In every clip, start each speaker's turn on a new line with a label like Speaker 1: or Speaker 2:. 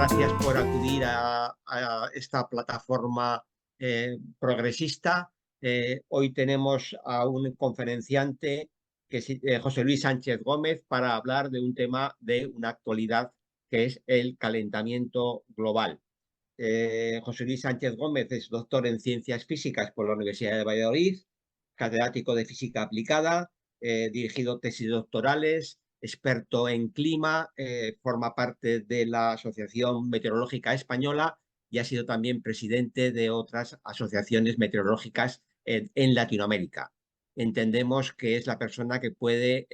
Speaker 1: gracias por acudir a esta plataforma progresista. Hoy tenemos a un conferenciante que es José Luis Sánchez Gómez para hablar de un tema de una actualidad que es el calentamiento global. José Luis Sánchez Gómez es doctor en Ciencias Físicas por la Universidad de Valladolid, catedrático de Física Aplicada, dirigido tesis doctorales, experto en clima, forma parte de la Asociación Meteorológica Española y ha sido también presidente de otras asociaciones meteorológicas en Latinoamérica. Entendemos que es la persona que puede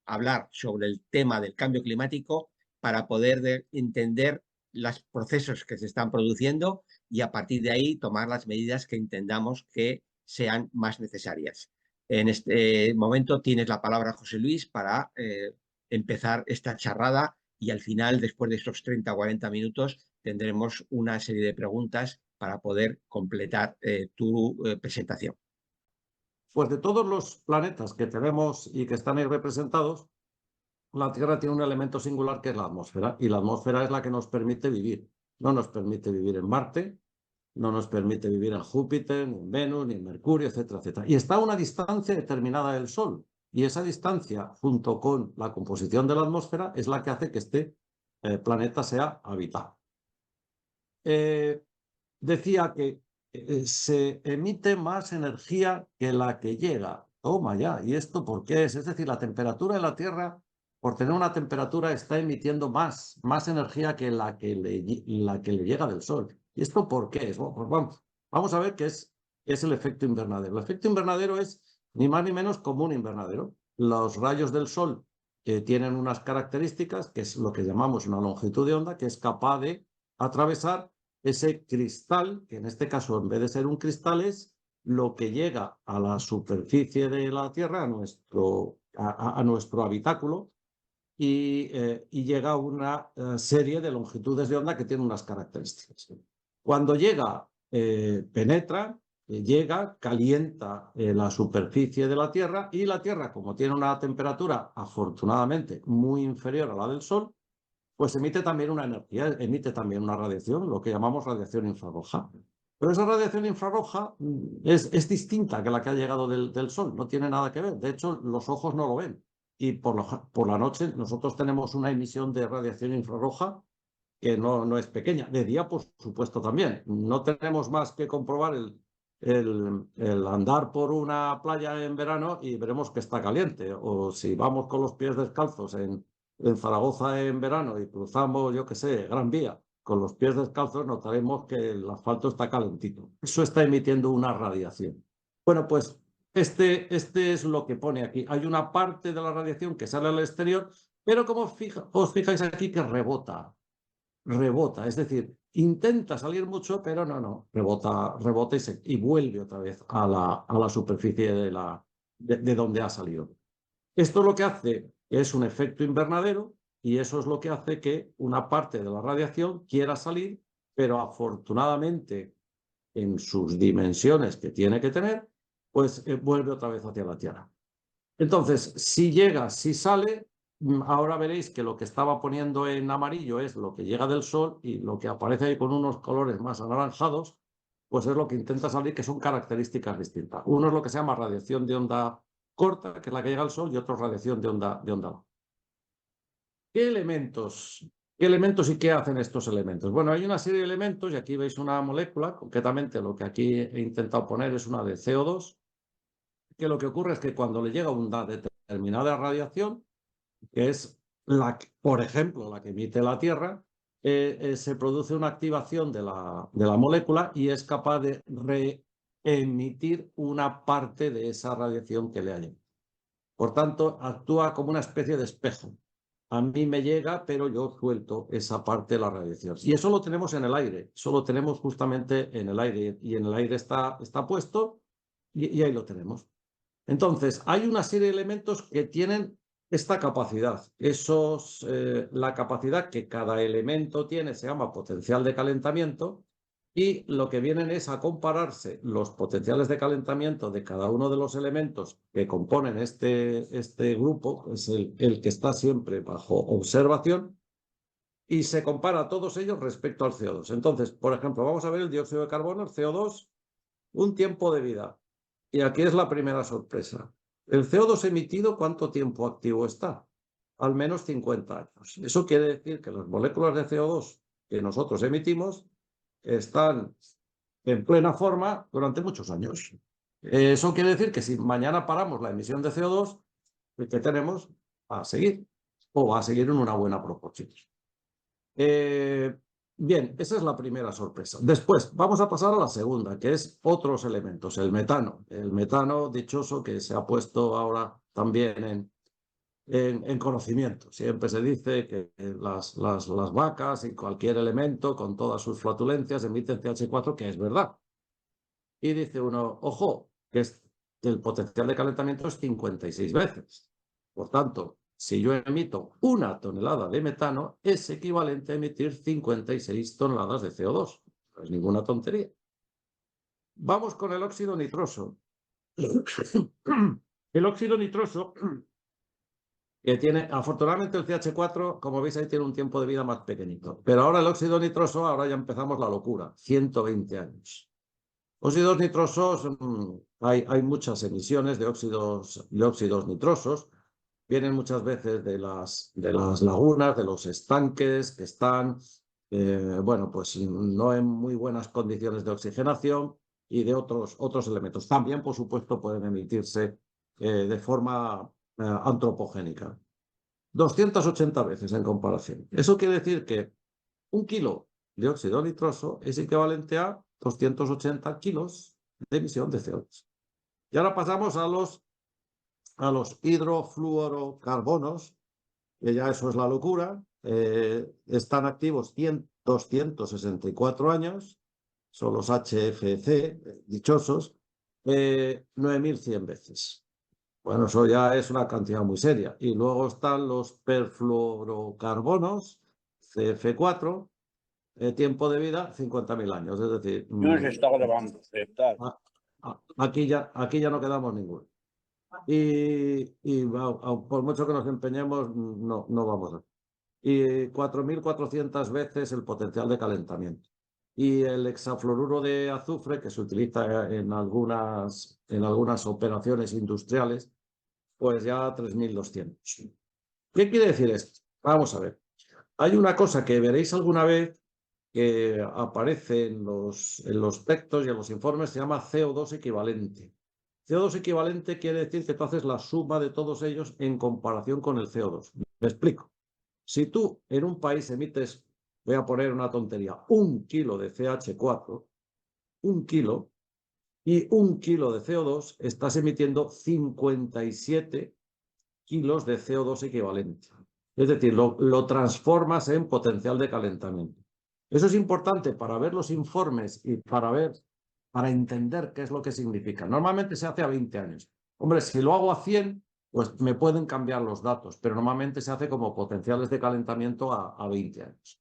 Speaker 1: hablar sobre el tema del cambio climático para poder entender los procesos que se están produciendo y a partir de ahí tomar las medidas que entendamos que sean más necesarias. En este momento tienes la palabra, José Luis, para empezar esta charrada y al final, después de estos 30 o 40 minutos, tendremos una serie de preguntas para poder completar tu presentación.
Speaker 2: Pues de todos los planetas que tenemos y que están ahí representados, la Tierra tiene un elemento singular que es la atmósfera, y la atmósfera es la que nos permite vivir. No nos permite vivir en Marte, no nos permite vivir en Júpiter, ni en Venus, ni en Mercurio, etcétera, etcétera. Y está a una distancia determinada del Sol, y esa distancia, junto con la composición de la atmósfera, es la que hace que este planeta sea habitable. Decía que se emite más energía que la que llega. Toma ya, ¿y esto por qué es? Es decir, la temperatura de la Tierra, por tener una temperatura, está emitiendo más energía que la que le llega del Sol. ¿Y esto por qué es? Bueno, pues vamos a ver qué es el efecto invernadero. El efecto invernadero es ni más ni menos como un invernadero. Los rayos del Sol tienen unas características, que es lo que llamamos una longitud de onda, que es capaz de atravesar ese cristal, que en este caso en vez de ser un cristal es lo que llega a la superficie de la Tierra, a nuestro habitáculo, y llega a una serie de longitudes de onda que tienen unas características. Cuando llega, penetra, llega, calienta la superficie de la Tierra, y la Tierra, como tiene una temperatura afortunadamente muy inferior a la del Sol, pues emite también una energía, emite también una radiación, lo que llamamos radiación infrarroja. Pero esa radiación infrarroja es distinta que la que ha llegado del Sol, no tiene nada que ver. De hecho, los ojos no lo ven. Y por la noche nosotros tenemos una emisión de radiación infrarroja que no es pequeña. De día, por supuesto, también. No tenemos más que comprobar el andar por una playa en verano y veremos que está caliente. O si vamos con los pies descalzos en Zaragoza en verano y cruzamos, yo qué sé, Gran Vía, con los pies descalzos, notaremos que el asfalto está calentito. Eso está emitiendo una radiación. Bueno, pues este es lo que pone aquí. Hay una parte de la radiación que sale al exterior, pero como os fijáis aquí que rebota, es decir, intenta salir mucho, pero no, rebota y vuelve otra vez a la superficie de donde ha salido. Esto lo que hace es un efecto invernadero, y eso es lo que hace que una parte de la radiación quiera salir, pero afortunadamente en sus dimensiones que tiene que tener, pues vuelve otra vez hacia la Tierra. Entonces, si sale, ahora veréis que lo que estaba poniendo en amarillo es lo que llega del Sol, y lo que aparece ahí con unos colores más anaranjados, pues es lo que intenta salir, que son características distintas. Uno es lo que se llama radiación de onda corta, que es la que llega al Sol, y otro radiación de onda baja. ¿Qué elementos y qué hacen estos elementos? Bueno, hay una serie de elementos, y aquí veis una molécula, concretamente lo que aquí he intentado poner es una de CO2, que lo que ocurre es que cuando le llega una determinada radiación, que es, por ejemplo, la que emite la Tierra, se produce una activación de la molécula y es capaz de reemitir una parte de esa radiación que le ha llegado. Por tanto, actúa como una especie de espejo. A mí me llega, pero yo suelto esa parte de la radiación. Y eso lo tenemos en el aire, eso lo tenemos justamente en el aire, y en el aire está puesto, y ahí lo tenemos. Entonces, hay una serie de elementos que tienen esta capacidad. La capacidad que cada elemento tiene se llama potencial de calentamiento, y lo que vienen es a compararse los potenciales de calentamiento de cada uno de los elementos que componen este grupo, es el que está siempre bajo observación, y se compara a todos ellos respecto al CO2. Entonces, por ejemplo, vamos a ver el dióxido de carbono, el CO2, un tiempo de vida. Y aquí es la primera sorpresa. El CO2 emitido, ¿cuánto tiempo activo está? Al menos 50 años. Eso quiere decir que las moléculas de CO2 que nosotros emitimos están en plena forma durante muchos años. Eso quiere decir que si mañana paramos la emisión de CO2, ¿qué tenemos? Va a seguir, o va a seguir en una buena proporción. Bien, esa es la primera sorpresa. Después, vamos a pasar a la segunda, que es otros elementos, el metano. El metano dichoso que se ha puesto ahora también en conocimiento. Siempre se dice que las vacas y cualquier elemento con todas sus flatulencias emiten CH4, que es verdad. Y dice uno, ojo, que el potencial de calentamiento es 56 veces. Por tanto, si yo emito 1 tonelada de metano, es equivalente a emitir 56 toneladas de CO2. No es ninguna tontería. Vamos con el óxido nitroso. El óxido nitroso, que tiene, afortunadamente el CH4, como veis ahí, tiene un tiempo de vida más pequeñito. Pero ahora el óxido nitroso, ahora ya empezamos la locura, 120 años. Óxidos nitrosos, hay muchas emisiones de óxidos nitrosos. Vienen muchas veces de las lagunas, de los estanques que están, bueno, pues no en muy buenas condiciones de oxigenación y de otros elementos. También, por supuesto, pueden emitirse de forma antropogénica. 280 veces en comparación. Eso quiere decir que 1 kilo de óxido nitroso es equivalente a 280 kilos de emisión de CO2. Y ahora pasamos a los hidrofluorocarbonos, que ya eso es la locura. Están activos 264 años, son los HFC, dichosos, 9.100 veces. Bueno, eso ya es una cantidad muy seria. Y luego están los perfluorocarbonos, CF4, tiempo de vida 50.000 años. Es decir, aquí ya no quedamos ninguno. Y por mucho que nos empeñemos, no vamos a. Y 4.400 veces el potencial de calentamiento. Y el hexafluoruro de azufre, que se utiliza en algunas operaciones industriales, pues ya 3.200. ¿Qué quiere decir esto? Vamos a ver. Hay una cosa que veréis alguna vez que aparece en los textos y en los informes, se llama CO2 equivalente. CO2 equivalente quiere decir que tú haces la suma de todos ellos en comparación con el CO2. Me explico. Si tú en un país emites, voy a poner una tontería, 1 kilo de CH4, 1 kilo, y 1 kilo de CO2, estás emitiendo 57 kilos de CO2 equivalente. Es decir, lo transformas en potencial de calentamiento. Eso es importante para ver los informes y para entender qué es lo que significa. Normalmente se hace a 20 años. Hombre, si lo hago a 100, pues me pueden cambiar los datos, pero normalmente se hace como potenciales de calentamiento a 20 años.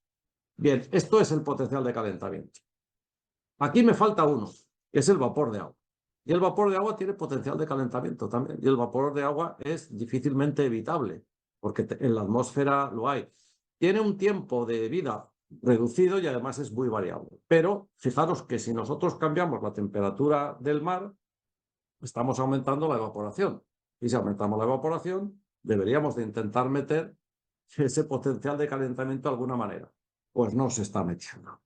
Speaker 2: Bien, esto es el potencial de calentamiento. Aquí me falta uno, que es el vapor de agua. Y el vapor de agua tiene potencial de calentamiento también. Y el vapor de agua es difícilmente evitable, porque en la atmósfera lo hay. Tiene un tiempo de vida reducido y además es muy variable. Pero fijaros que si nosotros cambiamos la temperatura del mar, estamos aumentando la evaporación. Y si aumentamos la evaporación, deberíamos de intentar meter ese potencial de calentamiento de alguna manera. Pues no se está metiendo.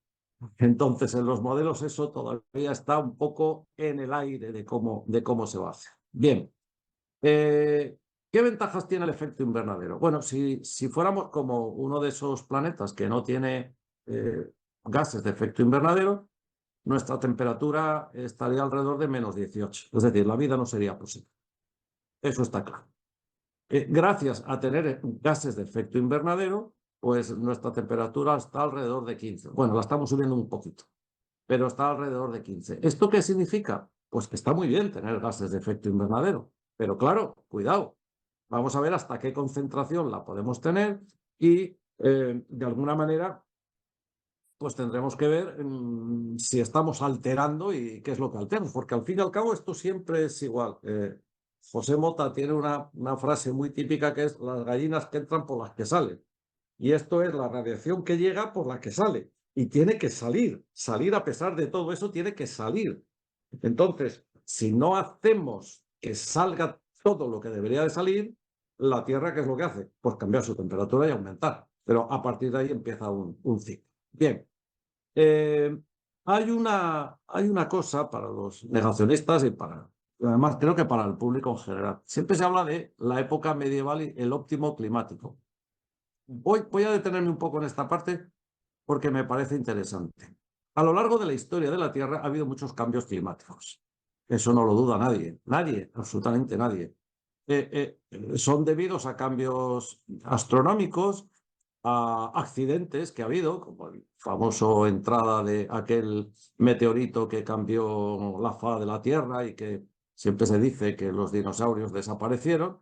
Speaker 2: Entonces, en los modelos eso todavía está un poco en el aire de cómo se va a hacer. Bien, ¿qué ventajas tiene el efecto invernadero? Bueno, si fuéramos como uno de esos planetas que no tiene gases de efecto invernadero, nuestra temperatura estaría alrededor de -18. Es decir, la vida no sería posible. Eso está claro. Gracias a tener gases de efecto invernadero, pues nuestra temperatura está alrededor de 15. Bueno, la estamos subiendo un poquito, pero está alrededor de 15. ¿Esto qué significa? Pues que está muy bien tener gases de efecto invernadero, pero claro, cuidado. Vamos a ver hasta qué concentración la podemos tener y de alguna manera pues tendremos que ver si estamos alterando y qué es lo que alteramos, porque al fin y al cabo esto siempre es igual. José Mota tiene una frase muy típica que es las gallinas que entran por las que salen. Y esto es la radiación que llega por la que sale. Y tiene que salir. Salir a pesar de todo eso, tiene que salir. Entonces, si no hacemos que salga todo lo que debería de salir, la Tierra, ¿qué es lo que hace? Pues cambiar su temperatura y aumentar. Pero a partir de ahí empieza un ciclo. Bien. Hay una cosa para los negacionistas y además creo que para el público en general. Siempre se habla de la época medieval y el óptimo climático. Voy a detenerme un poco en esta parte porque me parece interesante. A lo largo de la historia de la Tierra ha habido muchos cambios climáticos. Eso no lo duda nadie, nadie, absolutamente nadie. Son debidos a cambios astronómicos, a accidentes que ha habido, como el famoso entrada de aquel meteorito que cambió la faz de la Tierra y que siempre se dice que los dinosaurios desaparecieron,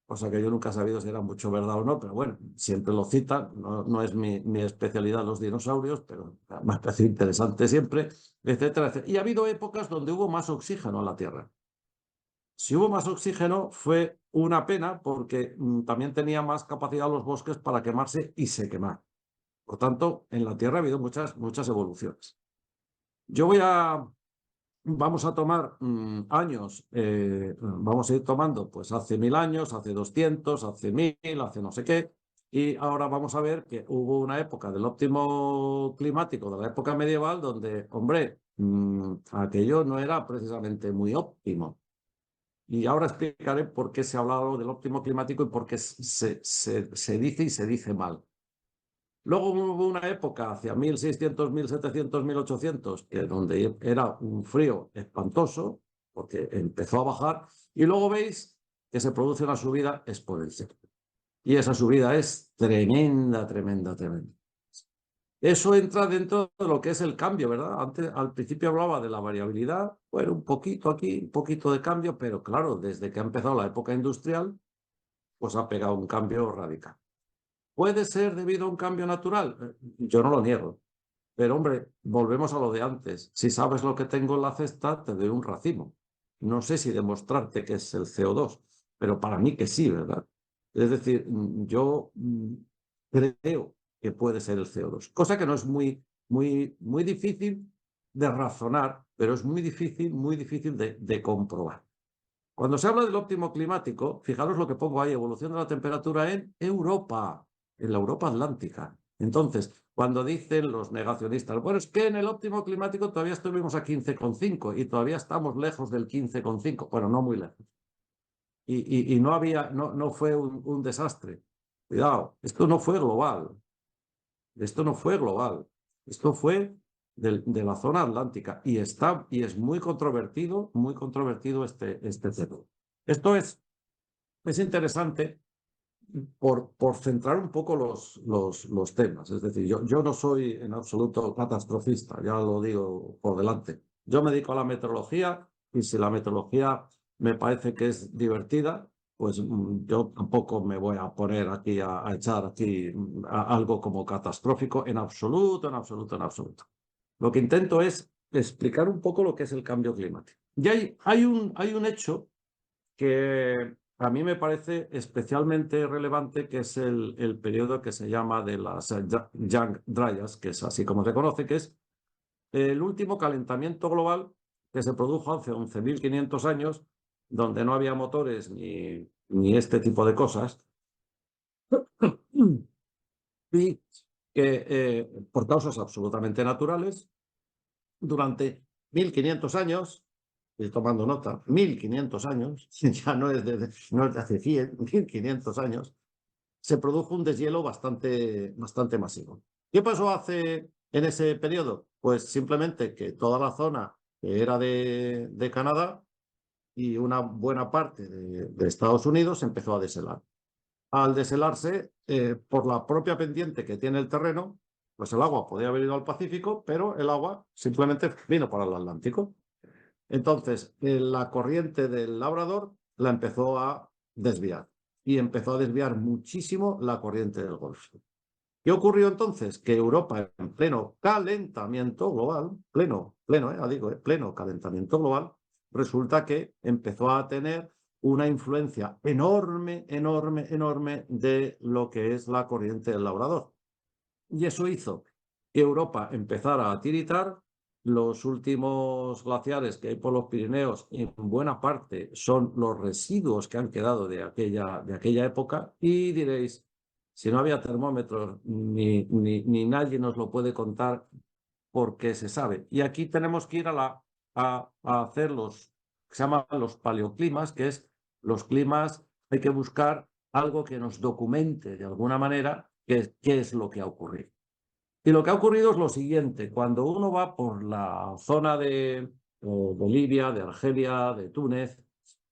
Speaker 2: cosa que yo nunca he sabido si era mucho verdad o no, pero bueno, siempre lo citan, no es mi especialidad los dinosaurios, pero me ha parecido interesante siempre, etcétera, etcétera. Y ha habido épocas donde hubo más oxígeno en la Tierra. Si hubo más oxígeno fue una pena porque también tenía más capacidad los bosques para quemarse y se quemaron. Por tanto, en la Tierra ha habido muchas evoluciones. Vamos a tomar años, vamos a ir tomando pues hace 1000 años, hace 200, hace 1000, hace no sé qué, y ahora vamos a ver que hubo una época del óptimo climático, de la época medieval, donde, hombre, aquello no era precisamente muy óptimo. Y ahora explicaré por qué se ha hablado del óptimo climático y por qué se dice y se dice mal. Luego hubo una época, hacia 1600, 1700, 1800, donde era un frío espantoso, porque empezó a bajar, y luego veis que se produce una subida exponencial. Y esa subida es tremenda, tremenda, tremenda. Eso entra dentro de lo que es el cambio, ¿verdad? Antes, al principio hablaba de la variabilidad, bueno, un poquito aquí, un poquito de cambio, pero claro, desde que ha empezado la época industrial, pues ha pegado un cambio radical. ¿Puede ser debido a un cambio natural? Yo no lo niego. Pero hombre, volvemos a lo de antes. Si sabes lo que tengo en la cesta, te doy un racimo. No sé si demostrarte que es el CO2, pero para mí que sí, ¿verdad? Es decir, yo creo que puede ser el CO2, cosa que no es muy difícil de razonar, pero es muy difícil de comprobar. Cuando se habla del óptimo climático, fijaros lo que pongo ahí, evolución de la temperatura en Europa, en la Europa Atlántica. Entonces, cuando dicen los negacionistas, bueno, es que en el óptimo climático todavía estuvimos a 15,5 y todavía estamos lejos del 15,5, bueno, no muy lejos. Y no fue un desastre. Cuidado, esto no fue global, esto no fue global, esto fue de la zona atlántica y es muy controvertido este tema. Esto es interesante por centrar un poco los temas. Es decir, yo no soy en absoluto catastrofista, ya lo digo por delante. Yo me dedico a la meteorología y si la meteorología me parece que es divertida, pues yo tampoco me voy a poner aquí a echar aquí algo como catastrófico en absoluto, en absoluto, en absoluto. Lo que intento es explicar un poco lo que es el cambio climático. Y hay un hecho que a mí me parece especialmente relevante, que es el periodo que se llama de las Young Dryas, que es así como se conoce, que es el último calentamiento global que se produjo hace 11.500 años, donde no había motores ni este tipo de cosas, y que por causas absolutamente naturales, durante 1.500 años, y tomando nota, 1.500 años, ya no es de hace 100, 1.500 años, se produjo un deshielo bastante masivo. ¿Qué pasó en ese periodo? Pues simplemente que toda la zona que era de Canadá y una buena parte de Estados Unidos empezó a deshelar. Al deshelarse, por la propia pendiente que tiene el terreno, pues el agua podía haber ido al Pacífico, pero el agua simplemente vino para el Atlántico. Entonces, la corriente del Labrador la empezó a desviar y empezó a desviar muchísimo la corriente del Golfo. ¿Qué ocurrió entonces? Que Europa, en pleno calentamiento global, pleno calentamiento global, resulta que empezó a tener una influencia enorme, enorme, enorme de lo que es la corriente del Labrador. Y eso hizo que Europa empezara a tiritar. Los últimos glaciares que hay por los Pirineos, en buena parte, son los residuos que han quedado de aquella época. Y diréis, si no había termómetros, ni nadie nos lo puede contar porque se sabe. Y aquí tenemos que ir a hacer los que se llaman los paleoclimas, que es los climas, hay que buscar algo que nos documente de alguna manera qué es lo que ha ocurrido. Y lo que ha ocurrido es lo siguiente: cuando uno va por la zona de Bolivia, de Argelia, de Túnez,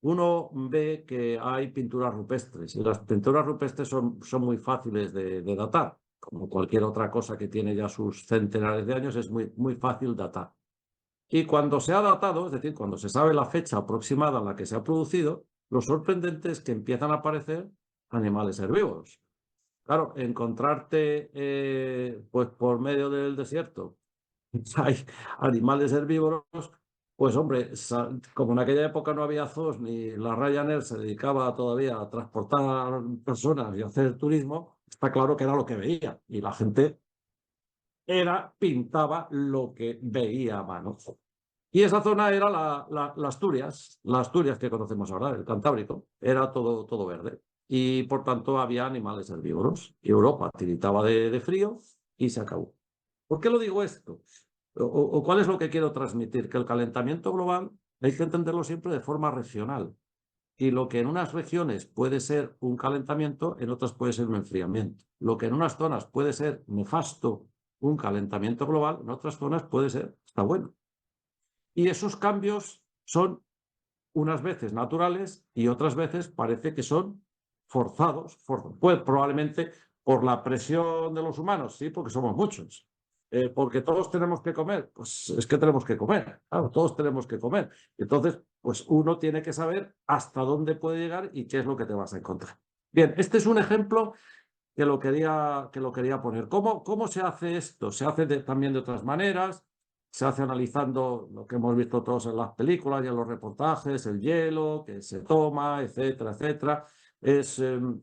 Speaker 2: uno ve que hay pinturas rupestres, y las pinturas rupestres son muy fáciles de datar. Como cualquier otra cosa que tiene ya sus centenares de años, es muy fácil datar. Y cuando se ha datado, es decir, cuando se sabe la fecha aproximada en la que se ha producido, lo sorprendente es que empiezan a aparecer animales herbívoros. Claro, encontrarte pues por medio del desierto hay animales herbívoros, pues hombre, como en aquella época no había zoos ni la Ryanair se dedicaba todavía a transportar personas y hacer turismo, está claro que era lo que veía y la gente pintaba lo que veía a mano. Y esa zona era la Asturias que conocemos ahora, el Cantábrico, era todo verde. Y por tanto había animales herbívoros. Y Europa tiritaba de frío y se acabó. ¿Por qué lo digo esto? ¿O cuál es lo que quiero transmitir? Que el calentamiento global hay que entenderlo siempre de forma regional. Y lo que en unas regiones puede ser un calentamiento, en otras puede ser un enfriamiento. Lo que en unas zonas puede ser nefasto, un calentamiento global, en otras zonas puede ser, está bueno. Y esos cambios son unas veces naturales y otras veces parece que son forzados, pues probablemente por la presión de los humanos, sí, porque somos muchos. Porque todos tenemos que comer, pues es que tenemos que comer, claro, todos tenemos que comer. Entonces, pues uno tiene que saber hasta dónde puede llegar y qué es lo que te vas a encontrar. Bien, este es un ejemplo que lo quería poner. ¿Cómo se hace esto? Se hace también de otras maneras. Se hace analizando lo que hemos visto todos en las películas y en los reportajes, el hielo que se toma, etcétera, etcétera.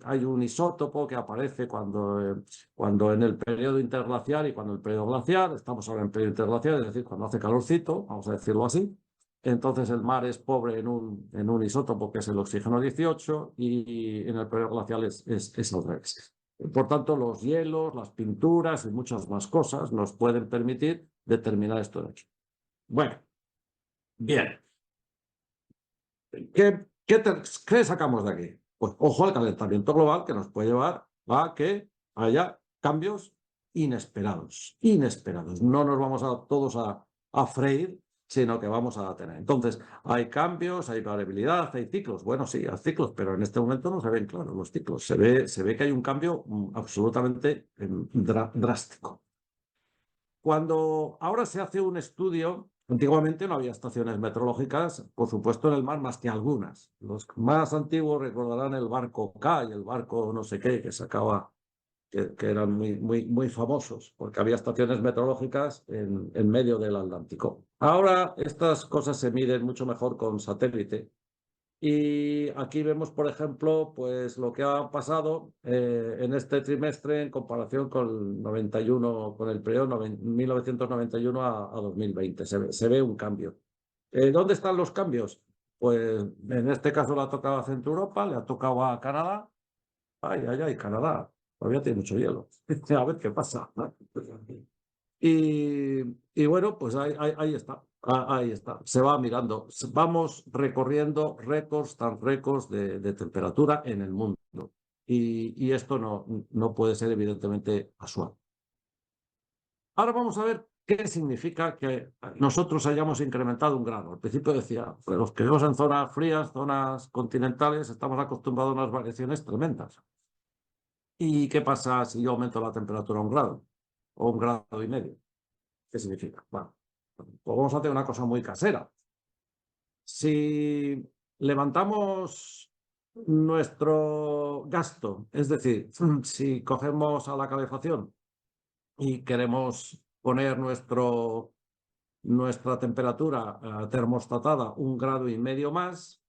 Speaker 2: Hay un isótopo que aparece cuando en el periodo interglaciar y cuando el periodo glaciar, estamos ahora en periodo interglaciar, es decir, cuando hace calorcito, vamos a decirlo así. Entonces el mar es pobre en un isótopo que es el oxígeno 18 y en el periodo glacial es al revés. Por tanto, los hielos, las pinturas y muchas más cosas nos pueden permitir determinar esto de aquí. Bueno, bien. ¿Qué sacamos de aquí? Pues ojo al calentamiento global, que nos puede llevar a que haya cambios inesperados. Inesperados. No nos vamos todos a freír, sino que vamos a tener. Entonces, hay cambios, hay variabilidad, hay ciclos. Bueno, sí, hay ciclos, pero en este momento no se ven claros los ciclos. Se ve que hay un cambio absolutamente drástico. Cuando ahora se hace un estudio, antiguamente no había estaciones meteorológicas, por supuesto, en el mar, más que algunas. Los más antiguos recordarán el barco K y el barco no sé qué, que sacaba, que eran muy famosos, porque había estaciones meteorológicas en medio del Atlántico. Ahora estas cosas se miden mucho mejor con satélite. Y aquí vemos, por ejemplo, pues lo que ha pasado en este trimestre en comparación con el 91, con el periodo 1991 a 2020. Se ve un cambio. ¿Dónde están los cambios? Pues en este caso le ha tocado a Centro Europa, le ha tocado a Canadá. Ay, Canadá. Todavía tiene mucho hielo. A ver qué pasa. Y bueno, pues ahí está. Ahí está, se va mirando. Vamos recorriendo récords tras récords de temperatura en el mundo. Y esto no puede ser evidentemente casual. Ahora vamos a ver qué significa que nosotros hayamos incrementado un grado. Al principio decía, pues los que vivimos en zonas frías, zonas continentales, estamos acostumbrados a unas variaciones tremendas. ¿Y qué pasa si yo aumento la temperatura a un grado o 1,5 grados? ¿Qué significa? Bueno, pues vamos a hacer una cosa muy casera. Si levantamos nuestro gasto, es decir, si cogemos a la calefacción y queremos poner nuestra temperatura termostatada 1,5 grados más,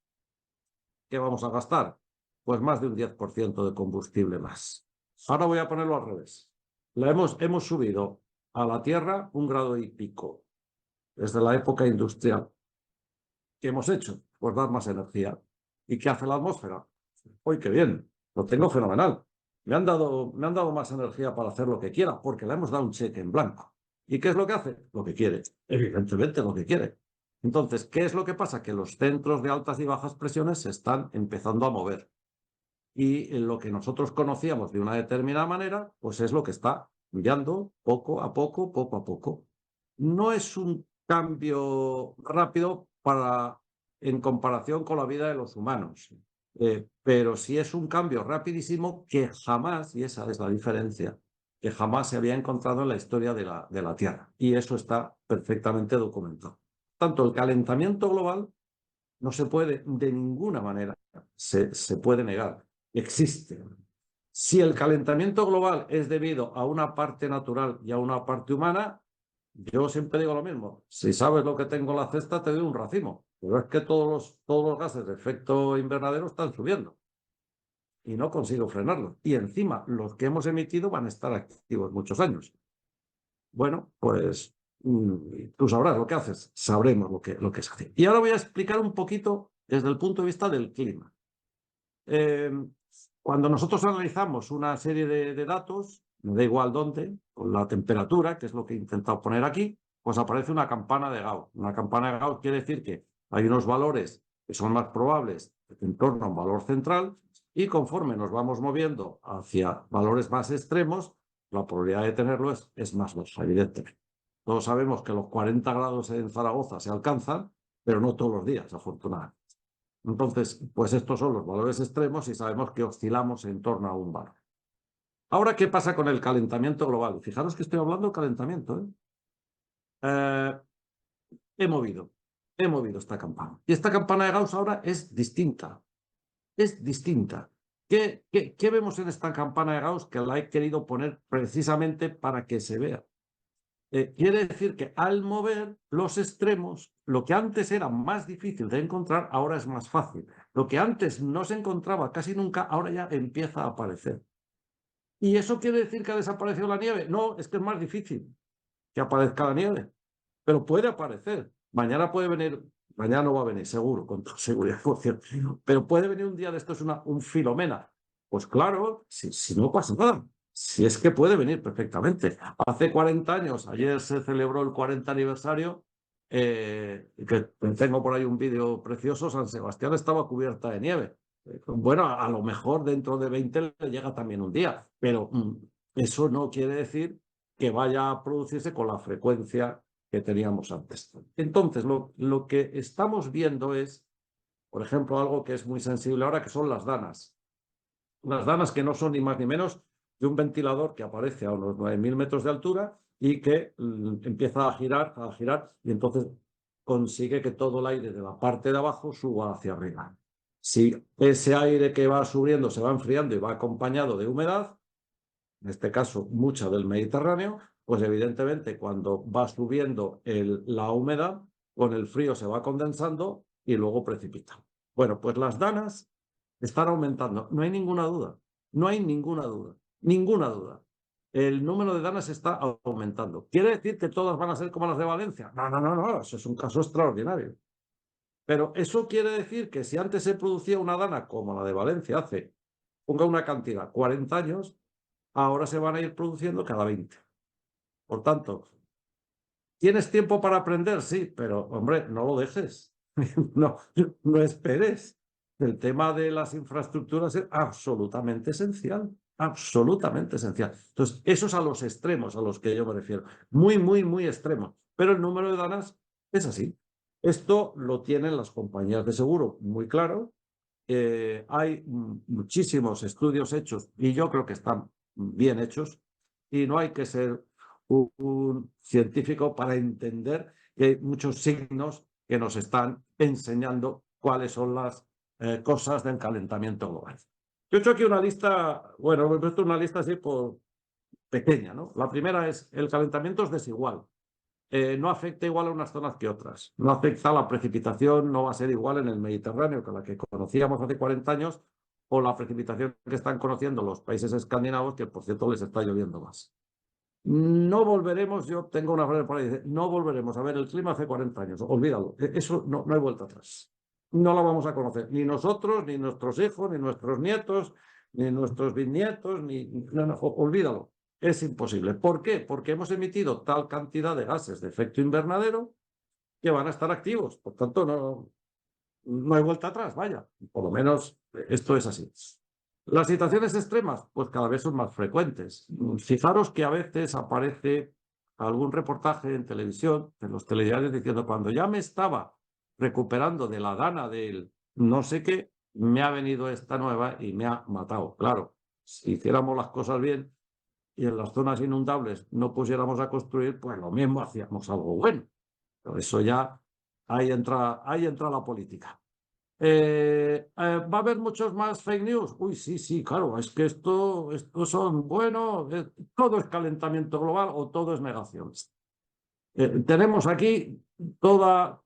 Speaker 2: ¿qué vamos a gastar? Pues más de un 10% de combustible más. Ahora voy a ponerlo al revés. Hemos subido a la Tierra 1,5 grados desde la época industrial. ¿Qué hemos hecho? Pues dar más energía. ¿Y qué hace la atmósfera? ¡Uy, qué bien! Lo tengo fenomenal. Me han dado más energía para hacer lo que quiera, porque le hemos dado un cheque en blanco. ¿Y qué es lo que hace? Lo que quiere. Evidentemente, lo que quiere. Entonces, ¿qué es lo que pasa? Que los centros de altas y bajas presiones se están empezando a mover. Y lo que nosotros conocíamos de una determinada manera, pues es lo que está cambiando poco a poco, poco a poco. No es un cambio rápido en comparación con la vida de los humanos, pero sí es un cambio rapidísimo que jamás, y esa es la diferencia, que jamás se había encontrado en la historia de la Tierra. Y eso está perfectamente documentado. Tanto el calentamiento global no se puede de ninguna manera, se puede negar, existe. Si el calentamiento global es debido a una parte natural y a una parte humana, yo siempre digo lo mismo, si sabes lo que tengo en la cesta te doy un racimo, pero es que todos los gases de efecto invernadero están subiendo y no consigo frenarlos. Y encima los que hemos emitido van a estar activos muchos años. Bueno, pues tú sabrás lo que haces, sabremos lo que se hace. Y ahora voy a explicar un poquito desde el punto de vista del clima. Cuando nosotros analizamos una serie de datos, me da igual dónde, con la temperatura, que es lo que he intentado poner aquí, pues aparece una campana de Gauss. Una campana de Gauss quiere decir que hay unos valores que son más probables en torno a un valor central y conforme nos vamos moviendo hacia valores más extremos, la probabilidad de tenerlo es más baja, evidentemente. Todos sabemos que los 40 grados en Zaragoza se alcanzan, pero no todos los días, afortunadamente. Entonces, pues estos son los valores extremos y sabemos que oscilamos en torno a un valor. Ahora, ¿qué pasa con el calentamiento global? Fijaros que estoy hablando de calentamiento, ¿eh? He movido esta campana. Y esta campana de Gauss ahora es distinta. Es distinta. ¿Qué vemos en esta campana de Gauss? Que la he querido poner precisamente para que se vea. Quiere decir que al mover los extremos, lo que antes era más difícil de encontrar, ahora es más fácil. Lo que antes no se encontraba casi nunca, ahora ya empieza a aparecer. ¿Y eso quiere decir que ha desaparecido la nieve? No, es que es más difícil que aparezca la nieve, pero puede aparecer. Mañana puede venir, mañana no va a venir, seguro, con toda seguridad, por cierto, pero puede venir un día de esto, es un Filomena. Pues claro, si no pasa nada. Si es que puede venir perfectamente. Hace 40 años, ayer se celebró el 40 aniversario, que tengo por ahí un vídeo precioso, San Sebastián estaba cubierta de nieve. Bueno, a lo mejor dentro de 20 le llega también un día, pero eso no quiere decir que vaya a producirse con la frecuencia que teníamos antes. Entonces, lo que estamos viendo es, por ejemplo, algo que es muy sensible ahora, que son las danas. Las danas que no son ni más ni menos de un ventilador que aparece a unos 9.000 metros de altura y que empieza a girar, y entonces consigue que todo el aire de la parte de abajo suba hacia arriba. Si ese aire que va subiendo se va enfriando y va acompañado de humedad, en este caso mucha del Mediterráneo, pues evidentemente cuando va subiendo la humedad, con el frío se va condensando y luego precipita. Bueno, pues las danas están aumentando, no hay ninguna duda, no hay ninguna duda, ninguna duda. El número de danas está aumentando. ¿Quiere decir que todas van a ser como las de Valencia? No, no, no, no, eso es un caso extraordinario. Pero eso quiere decir que si antes se producía una dana como la de Valencia hace, ponga una cantidad, 40 años, ahora se van a ir produciendo cada 20. Por tanto, ¿tienes tiempo para aprender? Sí, pero hombre, no lo dejes. No esperes. El tema de las infraestructuras es absolutamente esencial. Absolutamente esencial. Entonces, esos a los extremos a los que yo me refiero. Muy, muy, muy extremos. Pero el número de danas es así. Esto lo tienen las compañías de seguro muy claro. Hay muchísimos estudios hechos y yo creo que están bien hechos y no hay que ser un científico para entender que hay muchos signos que nos están enseñando cuáles son las cosas del calentamiento global. Yo he hecho aquí una lista, bueno, he puesto una lista así por pequeña, ¿no? La primera es el calentamiento es desigual. no afecta igual a unas zonas que otras. No afecta, la precipitación no va a ser igual en el Mediterráneo que la que conocíamos hace 40 años, o la precipitación que están conociendo los países escandinavos, que por cierto les está lloviendo más. No volveremos, yo tengo una frase por ahí, no volveremos a ver el clima hace 40 años, olvídalo, eso no, no hay vuelta atrás. No la vamos a conocer, ni nosotros, ni nuestros hijos, ni nuestros nietos, ni nuestros bisnietos, no, olvídalo. Es imposible. ¿Por qué? Porque hemos emitido tal cantidad de gases de efecto invernadero que van a estar activos. Por tanto, no hay vuelta atrás, vaya. Por lo menos esto es así. Las situaciones extremas, pues cada vez son más frecuentes. Fijaros que a veces aparece algún reportaje en televisión, en los telediarios, diciendo, cuando ya me estaba recuperando de la dana del no sé qué, me ha venido esta nueva y me ha matado. Claro, si hiciéramos las cosas bien y en las zonas inundables no pusiéramos a construir, pues lo mismo hacíamos algo bueno. Pero eso ya, ahí entra la política. ¿Va a haber muchos más fake news? Uy, sí, sí, claro, es que esto son, bueno, todo es calentamiento global o todo es negación. Tenemos aquí todos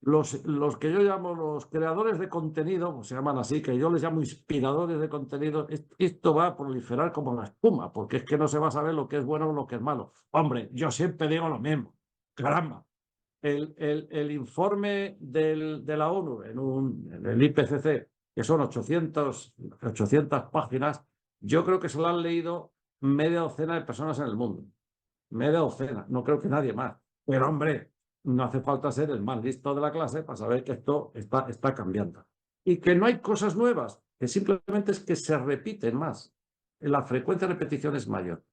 Speaker 2: los que yo llamo los creadores de contenido, o se llaman así, que yo les llamo inspiradores de contenido. Esto va a proliferar como la espuma, porque es que no se va a saber lo que es bueno o lo que es malo. Hombre, yo siempre digo lo mismo, caramba. El informe de la ONU en el IPCC, que son 800 páginas, yo creo que se lo han leído media docena de personas en el mundo. Media docena, no creo que nadie más. Pero hombre, no hace falta ser el más listo de la clase para saber que esto está cambiando. Y que no hay cosas nuevas, que simplemente es que se repiten más. La frecuencia de repetición es mayor.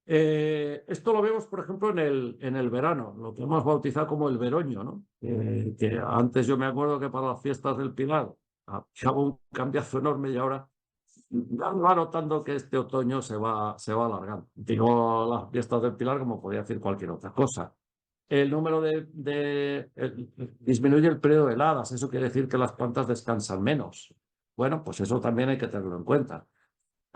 Speaker 2: Esto lo vemos, por ejemplo, en el verano, lo que hemos bautizado como el veroño, ¿no? Que antes yo me acuerdo que para las fiestas del Pilar había un cambiazo enorme y ahora va notando que este otoño se va alargando. Digo las fiestas del Pilar como podría decir cualquier otra cosa. El número disminuye el periodo de heladas, eso quiere decir que las plantas descansan menos. Bueno, pues eso también hay que tenerlo en cuenta.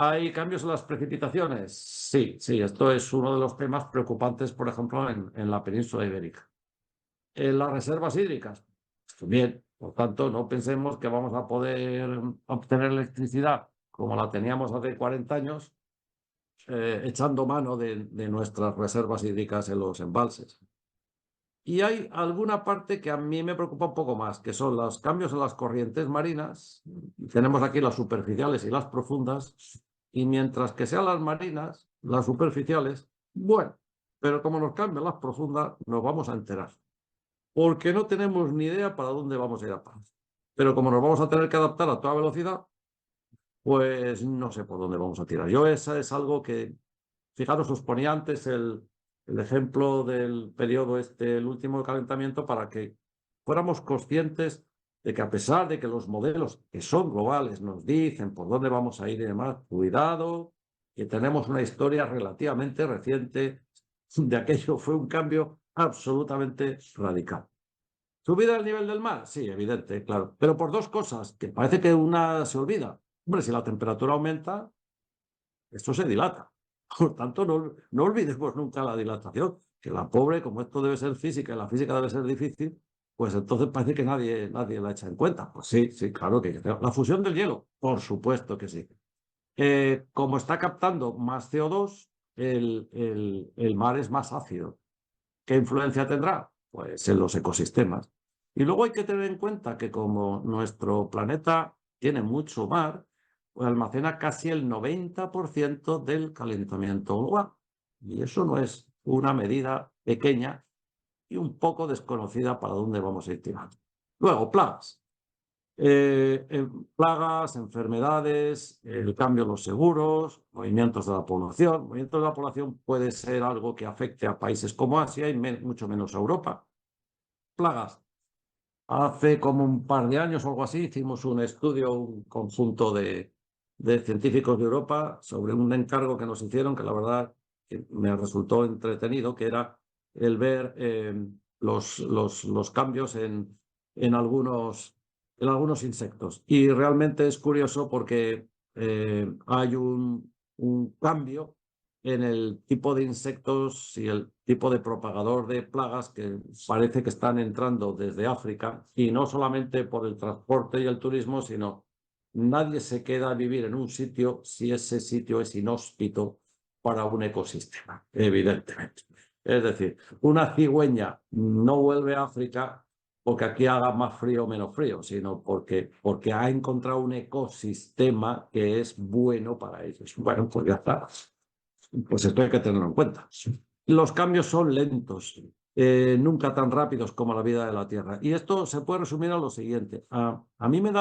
Speaker 2: ¿Hay cambios en las precipitaciones? Sí, sí, esto es uno de los temas preocupantes, por ejemplo, en la península ibérica. En las reservas hídricas, pues también, por tanto, no pensemos que vamos a poder obtener electricidad como la teníamos hace 40 años, echando mano de nuestras reservas hídricas en los embalses. Y hay alguna parte que a mí me preocupa un poco más, que son los cambios en las corrientes marinas. Tenemos aquí las superficiales y las profundas, y mientras que sean las marinas, las superficiales, bueno, pero como nos cambian las profundas, nos vamos a enterar, porque no tenemos ni idea para dónde vamos a ir a parar. Pero como nos vamos a tener que adaptar a toda velocidad, pues no sé por dónde vamos a tirar. Yo esa es algo que, fijaros, os ponía antes el ejemplo del periodo el último calentamiento, para que fuéramos conscientes de que a pesar de que los modelos que son globales nos dicen por dónde vamos a ir y demás, cuidado, que tenemos una historia relativamente reciente de aquello, fue un cambio absolutamente radical. ¿Subida del nivel del mar? Sí, evidente, claro. Pero por dos cosas, que parece que una se olvida. Hombre, si la temperatura aumenta, esto se dilata. Por tanto, no olvidemos nunca la dilatación, que la pobre, como esto debe ser física y la física debe ser difícil, pues entonces parece que nadie la echa en cuenta. Pues sí, sí, claro que la fusión del hielo, por supuesto que sí. Como está captando más CO2, el mar es más ácido. ¿Qué influencia tendrá? Pues en los ecosistemas. Y luego hay que tener en cuenta que como nuestro planeta tiene mucho mar, pues almacena casi el 90% del calentamiento global. Y eso no es una medida pequeña y un poco desconocida para dónde vamos a ir tirando. Luego, plagas. Plagas, enfermedades, el cambio en los seguros, movimientos de la población. Movimientos de la población puede ser algo que afecte a países como Asia y mucho menos a Europa. Plagas. Hace como un par de años o algo así hicimos un estudio, un conjunto de científicos de Europa sobre un encargo que nos hicieron, que la verdad que me resultó entretenido, que era el ver los cambios en algunos insectos. Y realmente es curioso porque hay un cambio en el tipo de insectos y el tipo de propagador de plagas que parece que están entrando desde África, y no solamente por el transporte y el turismo, sino nadie se queda a vivir en un sitio si ese sitio es inhóspito para un ecosistema, evidentemente. Es decir, una cigüeña no vuelve a África porque aquí haga más frío o menos frío, sino porque ha encontrado un ecosistema que es bueno para ellos. Bueno, pues ya está. Pues esto hay que tenerlo en cuenta. Los cambios son lentos, nunca tan rápidos como la vida de la Tierra. Y esto se puede resumir a lo siguiente. A mí me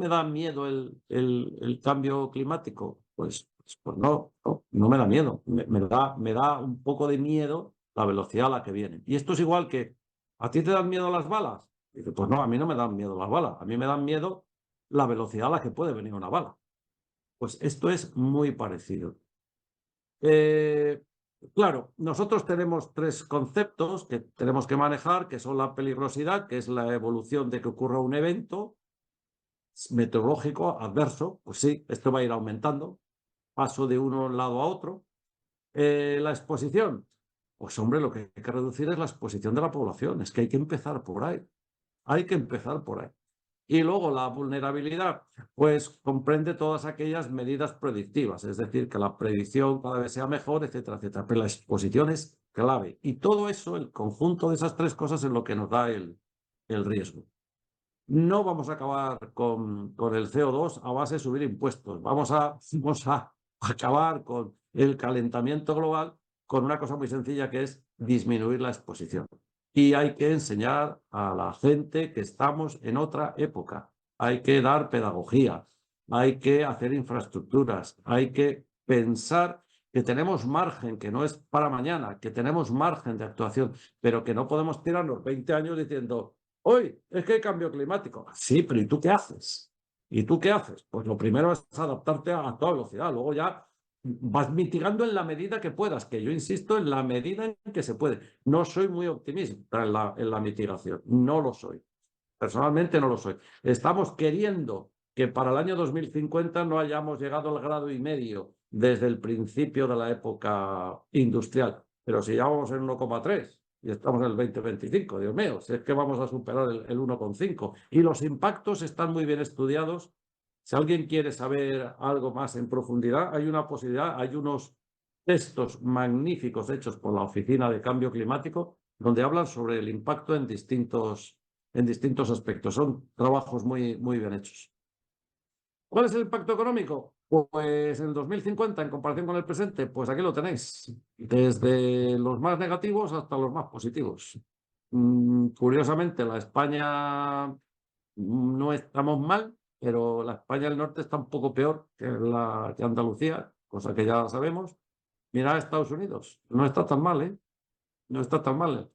Speaker 2: da miedo el cambio climático. Pues no me da miedo. Me da un poco de miedo la velocidad a la que viene. Y esto es igual que, ¿a ti te dan miedo las balas? Y dice, pues no, a mí no me dan miedo las balas. A mí me dan miedo la velocidad a la que puede venir una bala. Pues esto es muy parecido. Eh, claro, nosotros tenemos tres conceptos que tenemos que manejar, que son la peligrosidad, que es la evolución de que ocurra un evento meteorológico adverso. Pues sí, esto va a ir aumentando, paso de uno lado a otro. La exposición, pues hombre, lo que hay que reducir es la exposición de la población, es que hay que empezar por ahí, hay que empezar por ahí. Y luego la vulnerabilidad, pues comprende todas aquellas medidas predictivas, es decir, que la predicción cada vez sea mejor, etcétera, etcétera. Pero la exposición es clave. Y todo eso, el conjunto de esas tres cosas es lo que nos da el riesgo. No vamos a acabar con el CO2 a base de subir impuestos. Vamos a acabar con el calentamiento global con una cosa muy sencilla, que es disminuir la exposición. Y hay que enseñar a la gente que estamos en otra época. Hay que dar pedagogía, hay que hacer infraestructuras, hay que pensar que tenemos margen, que no es para mañana, que tenemos margen de actuación, pero que no podemos tirarnos 20 años diciendo, hoy es que hay cambio climático. Sí, pero ¿y tú qué haces? ¿Y tú qué haces? Pues lo primero es adaptarte a toda velocidad, luego ya vas mitigando en la medida que puedas, que yo insisto, en la medida en que se puede. No soy muy optimista en la mitigación, no lo soy. Personalmente no lo soy. Estamos queriendo que para el año 2050 no hayamos llegado al 1,5 grados desde el principio de la época industrial. Pero si ya vamos en 1,3 y estamos en el 2025, Dios mío, si es que vamos a superar el 1,5. Y los impactos están muy bien estudiados. Si alguien quiere saber algo más en profundidad, hay una posibilidad, hay unos textos magníficos hechos por la Oficina de Cambio Climático donde hablan sobre el impacto en distintos aspectos. Son trabajos muy, muy bien hechos. ¿Cuál es el impacto económico? Pues en el 2050, en comparación con el presente, pues aquí lo tenéis, desde los más negativos hasta los más positivos. Curiosamente, la España no estamos mal, pero la España del norte está un poco peor que Andalucía, cosa que ya sabemos. Mira Estados Unidos, no está tan mal, ¿eh? No está tan mal.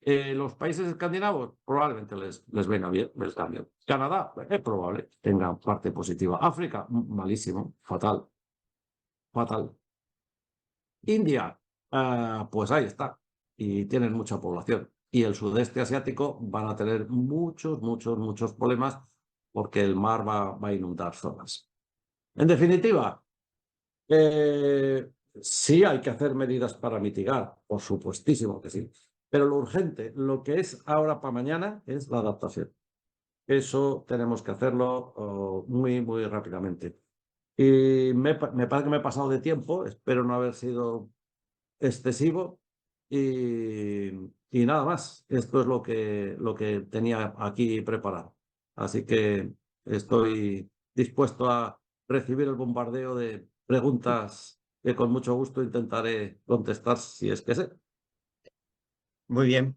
Speaker 2: Los países escandinavos probablemente les venga bien el cambio. Canadá, es probable, tenga parte positiva. África, malísimo, fatal, fatal. India, pues ahí está, y tienen mucha población. Y el sudeste asiático van a tener muchos, muchos, muchos problemas porque el mar va a inundar zonas. En definitiva, sí hay que hacer medidas para mitigar, por supuestísimo que sí. Pero lo urgente, lo que es ahora para mañana, es la adaptación. Eso tenemos que hacerlo muy, muy rápidamente. Y me parece que me he pasado de tiempo, espero no haber sido excesivo. Y, y nada más, esto es lo que tenía aquí preparado. Así que estoy dispuesto a recibir el bombardeo de preguntas que con mucho gusto intentaré contestar si es que sé.
Speaker 1: Muy bien.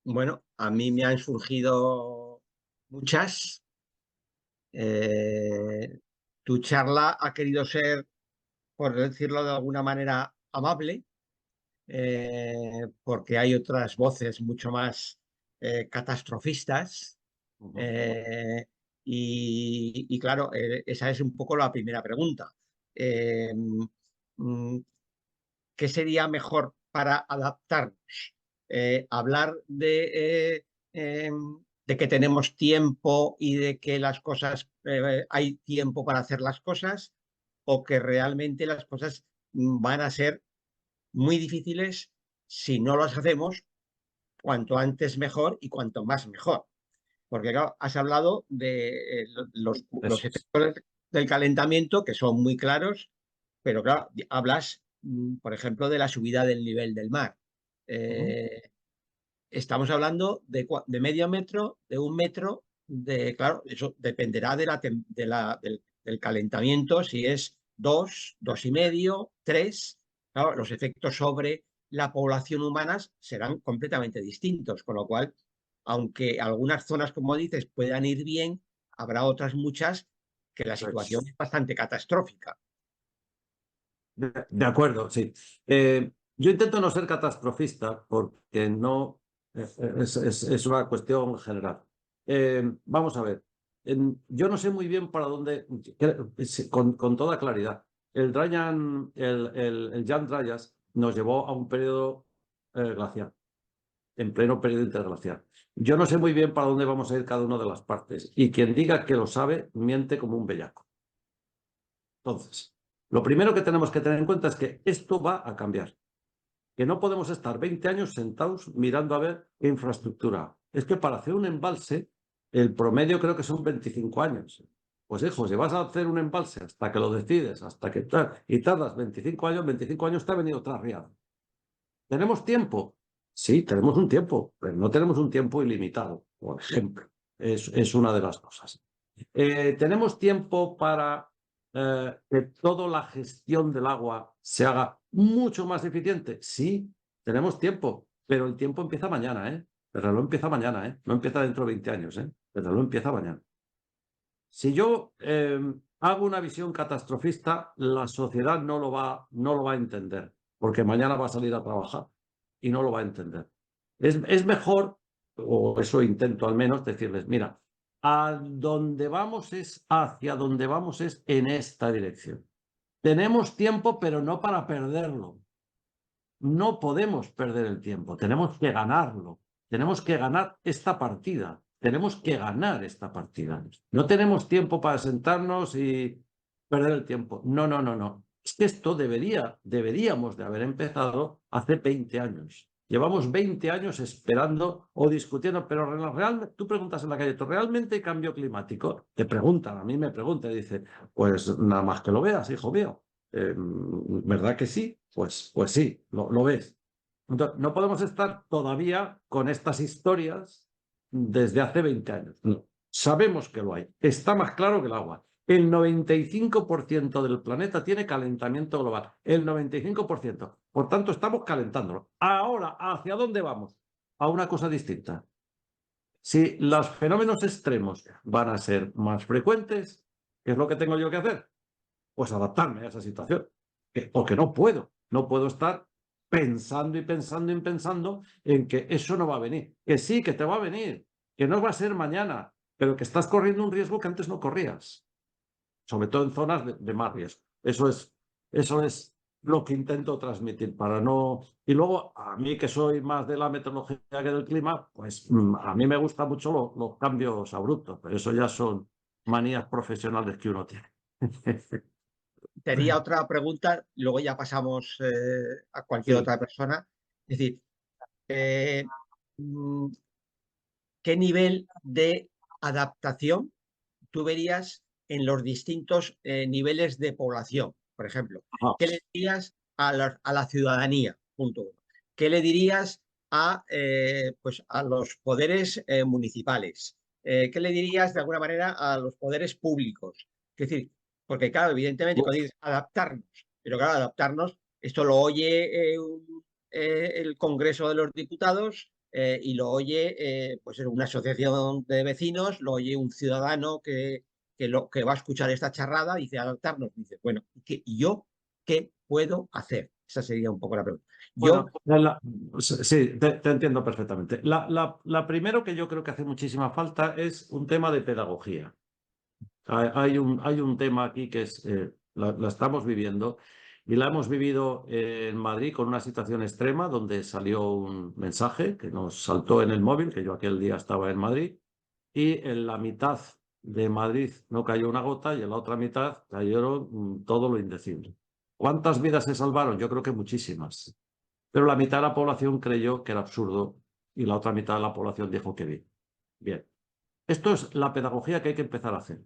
Speaker 1: Bueno, a mí me han surgido muchas. Eh, Tu charla ha querido ser, por decirlo de alguna manera, amable, porque hay otras voces mucho más catastrofistas.
Speaker 2: Ujú.
Speaker 1: eh, y claro, esa es un poco la primera pregunta. Eh, mm, ¿Qué sería mejor para adaptarnos? Hablar de que tenemos tiempo y de que las cosas, hay tiempo para hacer las cosas, o que realmente las cosas van a ser muy difíciles si no las hacemos cuanto antes mejor y cuanto más mejor. Porque claro, has hablado de los
Speaker 2: Eso es.
Speaker 1: efectos del calentamiento que son muy claros, pero claro, hablas, por ejemplo, de la subida del nivel del mar.
Speaker 2: Ujú.
Speaker 1: Eh, Estamos hablando de medio metro, de un metro, claro, eso dependerá del calentamiento, si es dos y medio, tres, claro, los efectos sobre la población humana serán completamente distintos, con lo cual, aunque algunas zonas, como dices, puedan ir bien, habrá otras muchas que la situación
Speaker 2: Pues,
Speaker 1: es bastante catastrófica.
Speaker 2: de acuerdo, sí. Yo intento no ser catastrofista porque no es una cuestión general. Vamos a ver. Yo no sé muy bien para dónde, con toda claridad. El Jan Dryas nos llevó a un periodo glacial, en pleno periodo interglacial. Yo no sé muy bien para dónde vamos a ir cada una de las partes. Y quien diga que lo sabe, miente como un bellaco. Entonces, lo primero que tenemos que tener en cuenta es que esto va a cambiar, que no podemos estar 20 años sentados mirando a ver qué infraestructura. Es que para hacer un embalse, el promedio creo que son 25 años. Pues hijo, si vas a hacer un embalse hasta que lo decides, hasta que tal, y tardas 25 años te ha venido otra riada. ¿Tenemos tiempo? Sí, tenemos un tiempo, pero no tenemos un tiempo ilimitado, por ejemplo. Es una de las cosas. ¿Tenemos tiempo para que toda la gestión del agua se haga mucho más eficiente? Sí, tenemos tiempo, pero el tiempo empieza mañana, ¿eh? El reloj empieza mañana, ¿eh? No empieza dentro de 20 años, ¿eh? El reloj empieza mañana. Si yo hago una visión catastrofista, la sociedad no lo va a entender, porque mañana va a salir a trabajar y no lo va a entender. Es mejor, o eso intento al menos, decirles, mira, hacia donde vamos es en esta dirección. Tenemos tiempo, pero no para perderlo. No podemos perder el tiempo, tenemos que ganarlo. Tenemos que ganar esta partida. Tenemos que ganar esta partida. No tenemos tiempo para sentarnos y perder el tiempo. No, no, no, no. Es que esto deberíamos de haber empezado hace 20 años. Llevamos 20 años esperando o discutiendo, pero realmente, tú preguntas en la calle, ¿realmente hay cambio climático? Te preguntan, a mí me preguntan, dice, pues nada más que lo veas, hijo mío. ¿Verdad que sí? Pues sí, lo ves. Entonces, no podemos estar todavía con estas historias desde hace 20 años. No. Sabemos que lo hay. Está más claro que el agua. El 95% del planeta tiene calentamiento global. El 95%. Por tanto, estamos calentándolo. Ahora, ¿hacia dónde vamos? A una cosa distinta. Si los fenómenos extremos van a ser más frecuentes, ¿qué es lo que tengo yo que hacer? Pues adaptarme a esa situación. Porque no puedo estar pensando y pensando y pensando en que eso no va a venir. Que sí, que te va a venir, que no va a ser mañana, pero que estás corriendo un riesgo que antes no corrías, sobre todo en zonas de más riesgo. Eso es lo que intento transmitir para no... Y luego, a mí que soy más de la meteorología que del clima, pues a mí me gustan mucho los cambios abruptos, pero eso ya son manías profesionales que uno tiene.
Speaker 1: Tenía otra pregunta, luego ya pasamos a cualquier
Speaker 2: Sí.
Speaker 1: otra persona. Es decir, eh, mm, ¿qué nivel de adaptación tú verías en los distintos niveles de población? Por ejemplo,
Speaker 2: Ajá.
Speaker 1: ¿qué le dirías a la ciudadanía? Punto uno. ¿Qué le dirías pues a los poderes municipales? ¿Qué le dirías de alguna manera a los poderes públicos? Es decir, porque claro, evidentemente cuando dices adaptarnos, pero claro, adaptarnos, esto lo oye el Congreso de los Diputados y lo oye pues una asociación de vecinos, lo oye un ciudadano que va a escuchar esta charrada, dice adaptarnos, dice, bueno, ¿y yo qué puedo hacer? Esa sería un poco la pregunta. Yo,
Speaker 2: Bueno, sí, te entiendo perfectamente. La primero que yo creo que hace muchísima falta es un tema de pedagogía. Hay un tema aquí que es, la estamos viviendo y la hemos vivido en Madrid con una situación extrema donde salió un mensaje que nos saltó en el móvil, que yo aquel día estaba en Madrid, y en la mitad de Madrid no cayó una gota y en la otra mitad cayeron todo lo indecible. ¿Cuántas vidas se salvaron? Yo creo que muchísimas. Pero la mitad de la población creyó que era absurdo y la otra mitad de la población dijo que bien. Bien. Esto es la pedagogía que hay que empezar a hacer.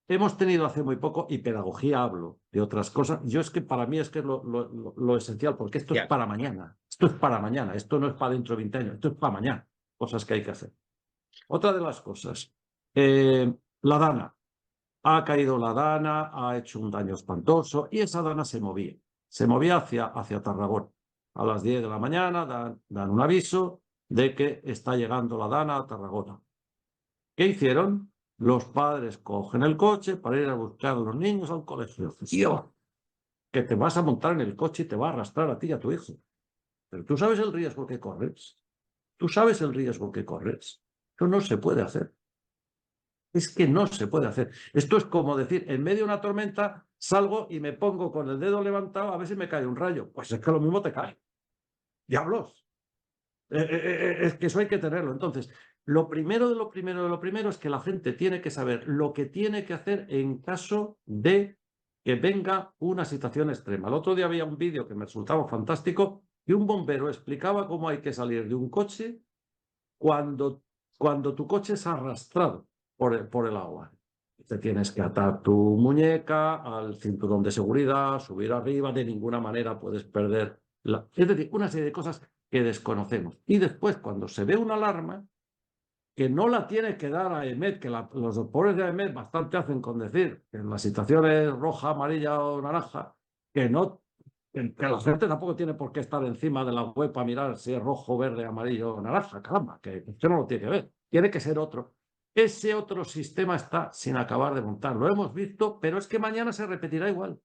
Speaker 2: Hemos tenido hace muy poco, y pedagogía hablo de otras cosas, yo es que para mí es que es lo esencial, porque esto es
Speaker 1: Ya.
Speaker 2: para mañana, esto es para mañana, esto no es para dentro de 20 años, esto es para mañana, cosas que hay que hacer. Otra de las cosas, la Dana. Ha caído la Dana, ha hecho un daño espantoso y esa Dana se movía hacia Tarragona. A las 10 de la mañana dan un aviso de que está llegando la Dana a Tarragona. ¿Qué hicieron? Los padres cogen el coche para ir a buscar a los niños al colegio. Tío, que te vas a montar en el coche y te va a arrastrar a ti y a tu hijo. Pero tú sabes el riesgo que corres. Tú sabes el riesgo que corres. Eso no se puede hacer. Es que no se puede hacer. Esto es como decir, en medio de una tormenta salgo y me pongo con el dedo levantado a ver si me cae un rayo. Pues es que lo mismo te cae. Diablos. Es que eso hay que tenerlo. Entonces, lo primero de lo primero de lo primero es que la gente tiene que saber lo que tiene que hacer en caso de que venga una situación extrema. El otro día había un vídeo que me resultaba fantástico y un bombero explicaba cómo hay que salir de un coche cuando, cuando tu coche es arrastrado por el agua. Te tienes que atar tu muñeca al cinturón de seguridad, subir arriba, de ninguna manera puedes perder Es decir, una serie de cosas que desconocemos. Y después, cuando se ve una alarma, que no la tiene que dar a EMET, que los pobres de EMET bastante hacen con decir que en las situaciones roja, amarilla o naranja, que no, que la gente tampoco tiene por qué estar encima de la web para mirar si es rojo, verde, amarillo o naranja, caramba, que usted no lo tiene que ver, tiene que ser otro. Ese otro sistema está sin acabar de montar, lo hemos visto, pero es que mañana se repetirá igual.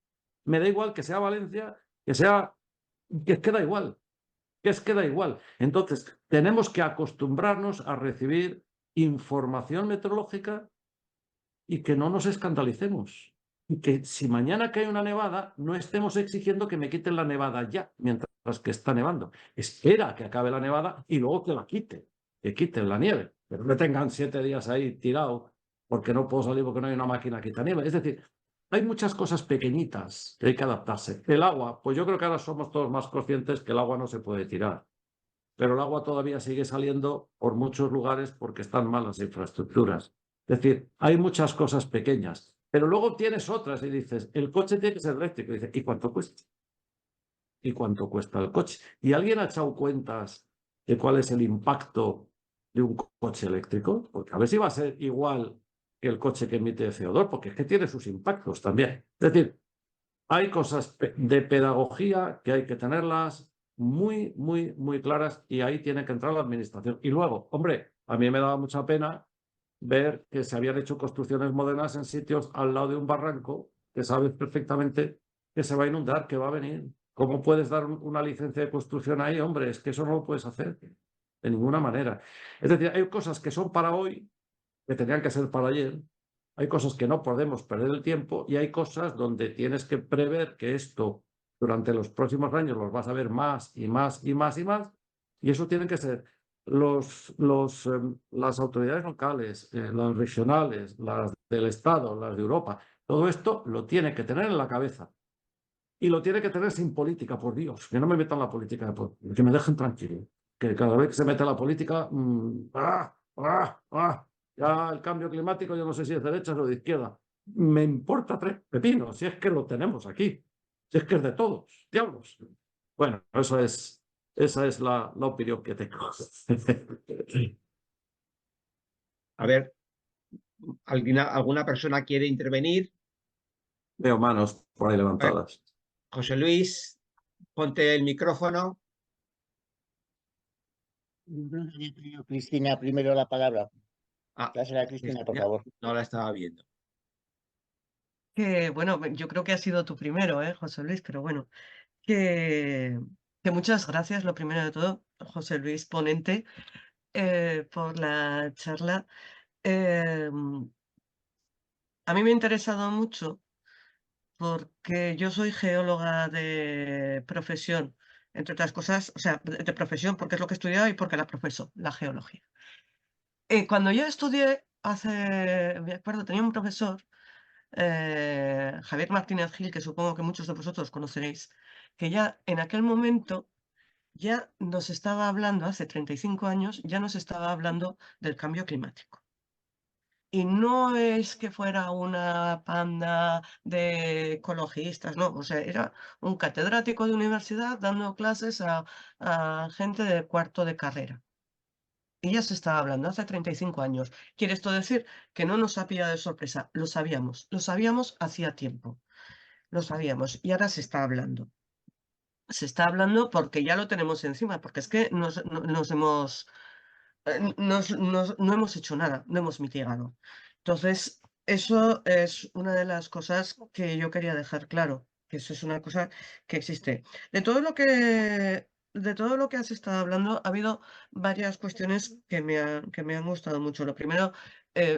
Speaker 2: Me da igual que sea Valencia, que queda igual que es que da igual. Entonces, tenemos que acostumbrarnos a recibir información meteorológica y que no nos escandalicemos. Y que si mañana cae una nevada, no estemos exigiendo que me quiten la nevada ya, mientras que está nevando. Espera que acabe la nevada y luego que la quite, que quiten la nieve. Pero no tengan 7 días ahí tirado porque no puedo salir porque no hay una máquina que quita nieve. Es decir, hay muchas cosas pequeñitas que hay que adaptarse. El agua, pues yo creo que ahora somos todos más conscientes que el agua no se puede tirar. Pero el agua todavía sigue saliendo por muchos lugares porque están mal las infraestructuras. Es decir, hay muchas cosas pequeñas, pero luego tienes otras y dices, el coche tiene que ser eléctrico. Y dices, ¿y cuánto cuesta? ¿Y cuánto cuesta el coche? ¿Y alguien ha echado cuentas de cuál es el impacto de un coche eléctrico? Porque a ver si va a ser igual que el coche que emite CO2, porque es que tiene sus impactos también. Es decir, hay cosas de pedagogía que hay que tenerlas muy, muy, muy claras y ahí tiene que entrar la administración. Y luego, hombre, a mí me daba mucha pena ver que se habían hecho construcciones modernas en sitios al lado de un barranco que sabes perfectamente que se va a inundar, que va a venir. ¿Cómo puedes dar una licencia de construcción ahí? Hombre, es que eso no lo puedes hacer de ninguna manera. Es decir, hay cosas que son para hoy, que tenían que ser para ayer. Hay cosas que no podemos perder el tiempo y hay cosas donde tienes que prever que esto durante los próximos años los vas a ver más y más y más y más. Y eso tienen que ser las autoridades locales, las regionales, las del Estado, las de Europa. Todo esto lo tiene que tener en la cabeza. Y lo tiene que tener sin política, por Dios. Que no me metan la política, que me dejen tranquilo. Que cada vez que se mete la política, ya el cambio climático, yo no sé si es de derecha o de izquierda. Me importa 3 pepinos, si es que lo tenemos aquí. Si es que es de todos, diablos. Bueno, esa es la opinión que tengo.
Speaker 1: A ver, ¿alguna persona quiere intervenir?
Speaker 2: Veo manos por ahí
Speaker 1: Bueno,
Speaker 2: levantadas.
Speaker 1: José Luis, ponte el micrófono.
Speaker 3: Cristina, primero la palabra.
Speaker 1: Ah,
Speaker 3: Dásela a Cristina, por favor.
Speaker 1: no la estaba viendo.
Speaker 4: Que bueno, yo creo que ha sido tu primero, José Luis, pero bueno, que, que muchas gracias, lo primero de todo, José Luis, ponente, por la charla. A mí me ha interesado mucho porque yo soy geóloga de profesión, entre otras cosas, o sea, de profesión porque es lo que he estudiado y porque la profeso, la geología. Cuando yo estudié, me acuerdo, tenía un profesor, Javier Martínez Gil, que supongo que muchos de vosotros conoceréis, que ya en aquel momento ya nos estaba hablando, hace 35 años, ya nos estaba hablando del cambio climático. Y no es que fuera una panda de ecologistas, no, o sea, era un catedrático de universidad dando clases a gente de cuarto de carrera. Y ya se estaba hablando hace 35 años. ¿Quiere esto decir que no nos ha pillado de sorpresa? Lo sabíamos hacía tiempo, lo sabíamos y ahora se está hablando. Se está hablando porque ya lo tenemos encima, porque es que nos hemos no hemos hecho nada, no hemos mitigado. Entonces, eso es una de las cosas que yo quería dejar claro, que eso es una cosa que existe. De todo lo que has estado hablando, ha habido varias cuestiones que me han gustado mucho. Lo primero,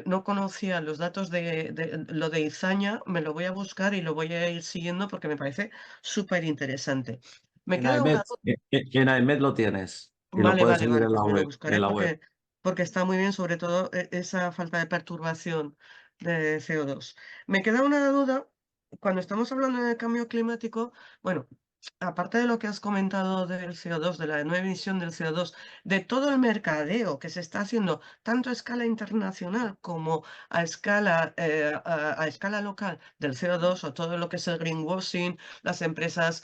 Speaker 4: no conocía los datos de lo de Izaña, me lo voy a buscar y lo voy a ir siguiendo porque me parece súper interesante. Me
Speaker 2: En
Speaker 4: queda
Speaker 2: AEMET,
Speaker 4: una.
Speaker 2: en AEMET lo tienes y lo
Speaker 4: Vale,
Speaker 2: puedes
Speaker 4: vale,
Speaker 2: seguir
Speaker 4: vale,
Speaker 2: en la
Speaker 4: pues me lo
Speaker 2: web.
Speaker 4: buscaré
Speaker 2: En la web.
Speaker 4: porque está muy bien, sobre todo esa falta de perturbación de CO2. Me queda una duda, cuando estamos hablando de cambio climático, bueno, aparte de lo que has comentado del CO2, de la nueva emisión del CO2, de todo el mercadeo que se está haciendo, tanto a escala internacional como a escala local del CO2 o todo lo que es el greenwashing, las empresas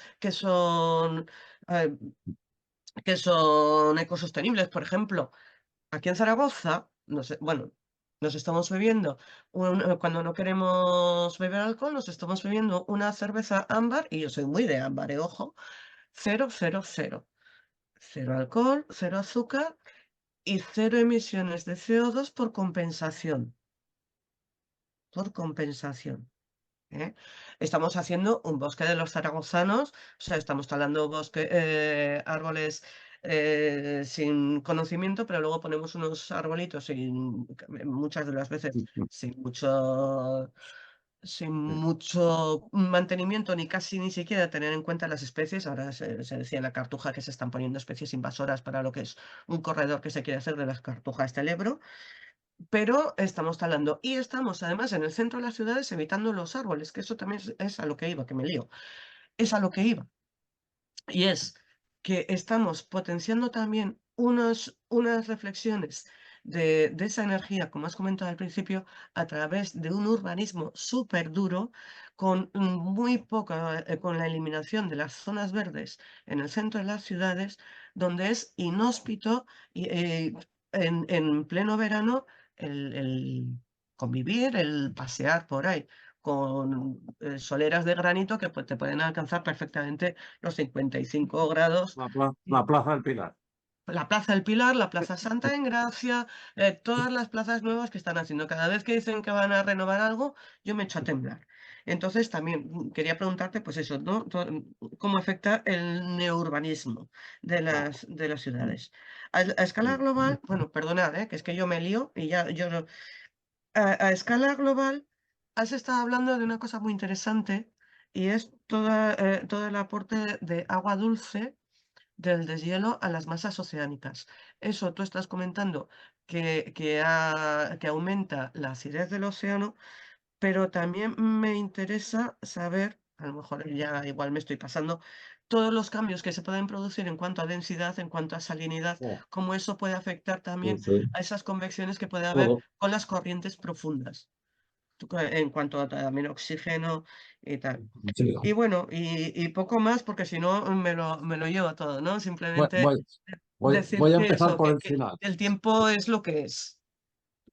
Speaker 4: eh, que son ecosostenibles, por ejemplo. Aquí en Zaragoza, no sé, bueno, nos estamos bebiendo, cuando no queremos beber alcohol, nos estamos bebiendo una cerveza ámbar, y yo soy muy de ámbar, ojo, 0, 0, 0. Cero alcohol, cero azúcar y cero emisiones de CO2 por compensación. Por compensación. ¿Eh? Estamos haciendo un bosque de los zaragozanos, o sea, estamos talando árboles sin conocimiento, pero luego ponemos unos arbolitos muchas de las veces sin mucho mantenimiento, ni casi ni siquiera tener en cuenta las especies. Ahora se decía en la Cartuja que se están poniendo especies invasoras para lo que es un corredor que se quiere hacer de las Cartujas hasta el Ebro, pero estamos talando y estamos además en el centro de las ciudades evitando los árboles, que eso también es a lo que iba, que me lío, es a lo que iba. Y es que estamos potenciando también unas reflexiones de esa energía, como has comentado al principio, a través de un urbanismo súper duro, con muy poca, con la eliminación de las zonas verdes en el centro de las ciudades, donde es inhóspito en pleno verano el convivir, el pasear por ahí con soleras de granito que te pueden alcanzar perfectamente los 55 grados.
Speaker 2: La Plaza del Pilar.
Speaker 4: La Plaza del Pilar, la Plaza Santa Engracia, todas las plazas nuevas que están haciendo. Cada vez que dicen que van a renovar algo, yo me echo a temblar. Entonces también quería preguntarte, pues eso, ¿no? ¿Cómo afecta el neurbanismo de las ciudades? A escala global, bueno, perdonad, que es que yo me lío y ya yo a escala global, has estado hablando de una cosa muy interesante y es todo el aporte de agua dulce del deshielo a las masas oceánicas. Eso tú estás comentando que aumenta la acidez del océano, pero también me interesa saber, a lo mejor ya igual me estoy pasando, todos los cambios que se pueden producir en cuanto a densidad, en cuanto a salinidad,
Speaker 2: Oh,
Speaker 4: cómo eso puede afectar
Speaker 2: sí,
Speaker 4: también
Speaker 2: sí,
Speaker 4: a esas convecciones que puede haber
Speaker 2: todo.
Speaker 4: con las corrientes profundas, en cuanto a también oxígeno y tal.
Speaker 2: Sí.
Speaker 4: Y bueno, y poco más, porque si no me lo llevo todo, ¿no?
Speaker 2: Voy,
Speaker 4: Simplemente
Speaker 2: voy-
Speaker 4: decir
Speaker 2: voy a
Speaker 4: que
Speaker 2: empezar
Speaker 4: eso,
Speaker 2: por
Speaker 4: que,
Speaker 2: el
Speaker 4: que
Speaker 2: final.
Speaker 4: el tiempo es lo que es.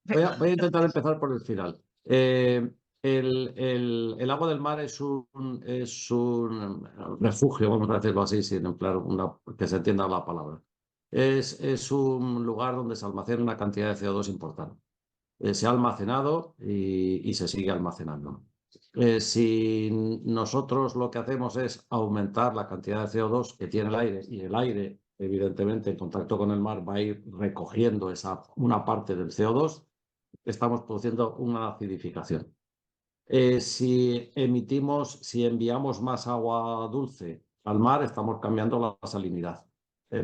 Speaker 4: Venga,
Speaker 2: Voy a intentar
Speaker 4: gracias.
Speaker 2: empezar por el final. El agua del mar es un refugio, vamos a decirlo así, sin emplear que se entienda la palabra. Es un lugar donde se almacena una cantidad de CO2 importante. Se ha almacenado y se sigue almacenando. Si nosotros lo que hacemos es aumentar la cantidad de CO2 que tiene el aire, y el aire, evidentemente, en contacto con el mar, va a ir recogiendo una parte del CO2, estamos produciendo una acidificación. Si enviamos más agua dulce al mar, estamos cambiando la salinidad.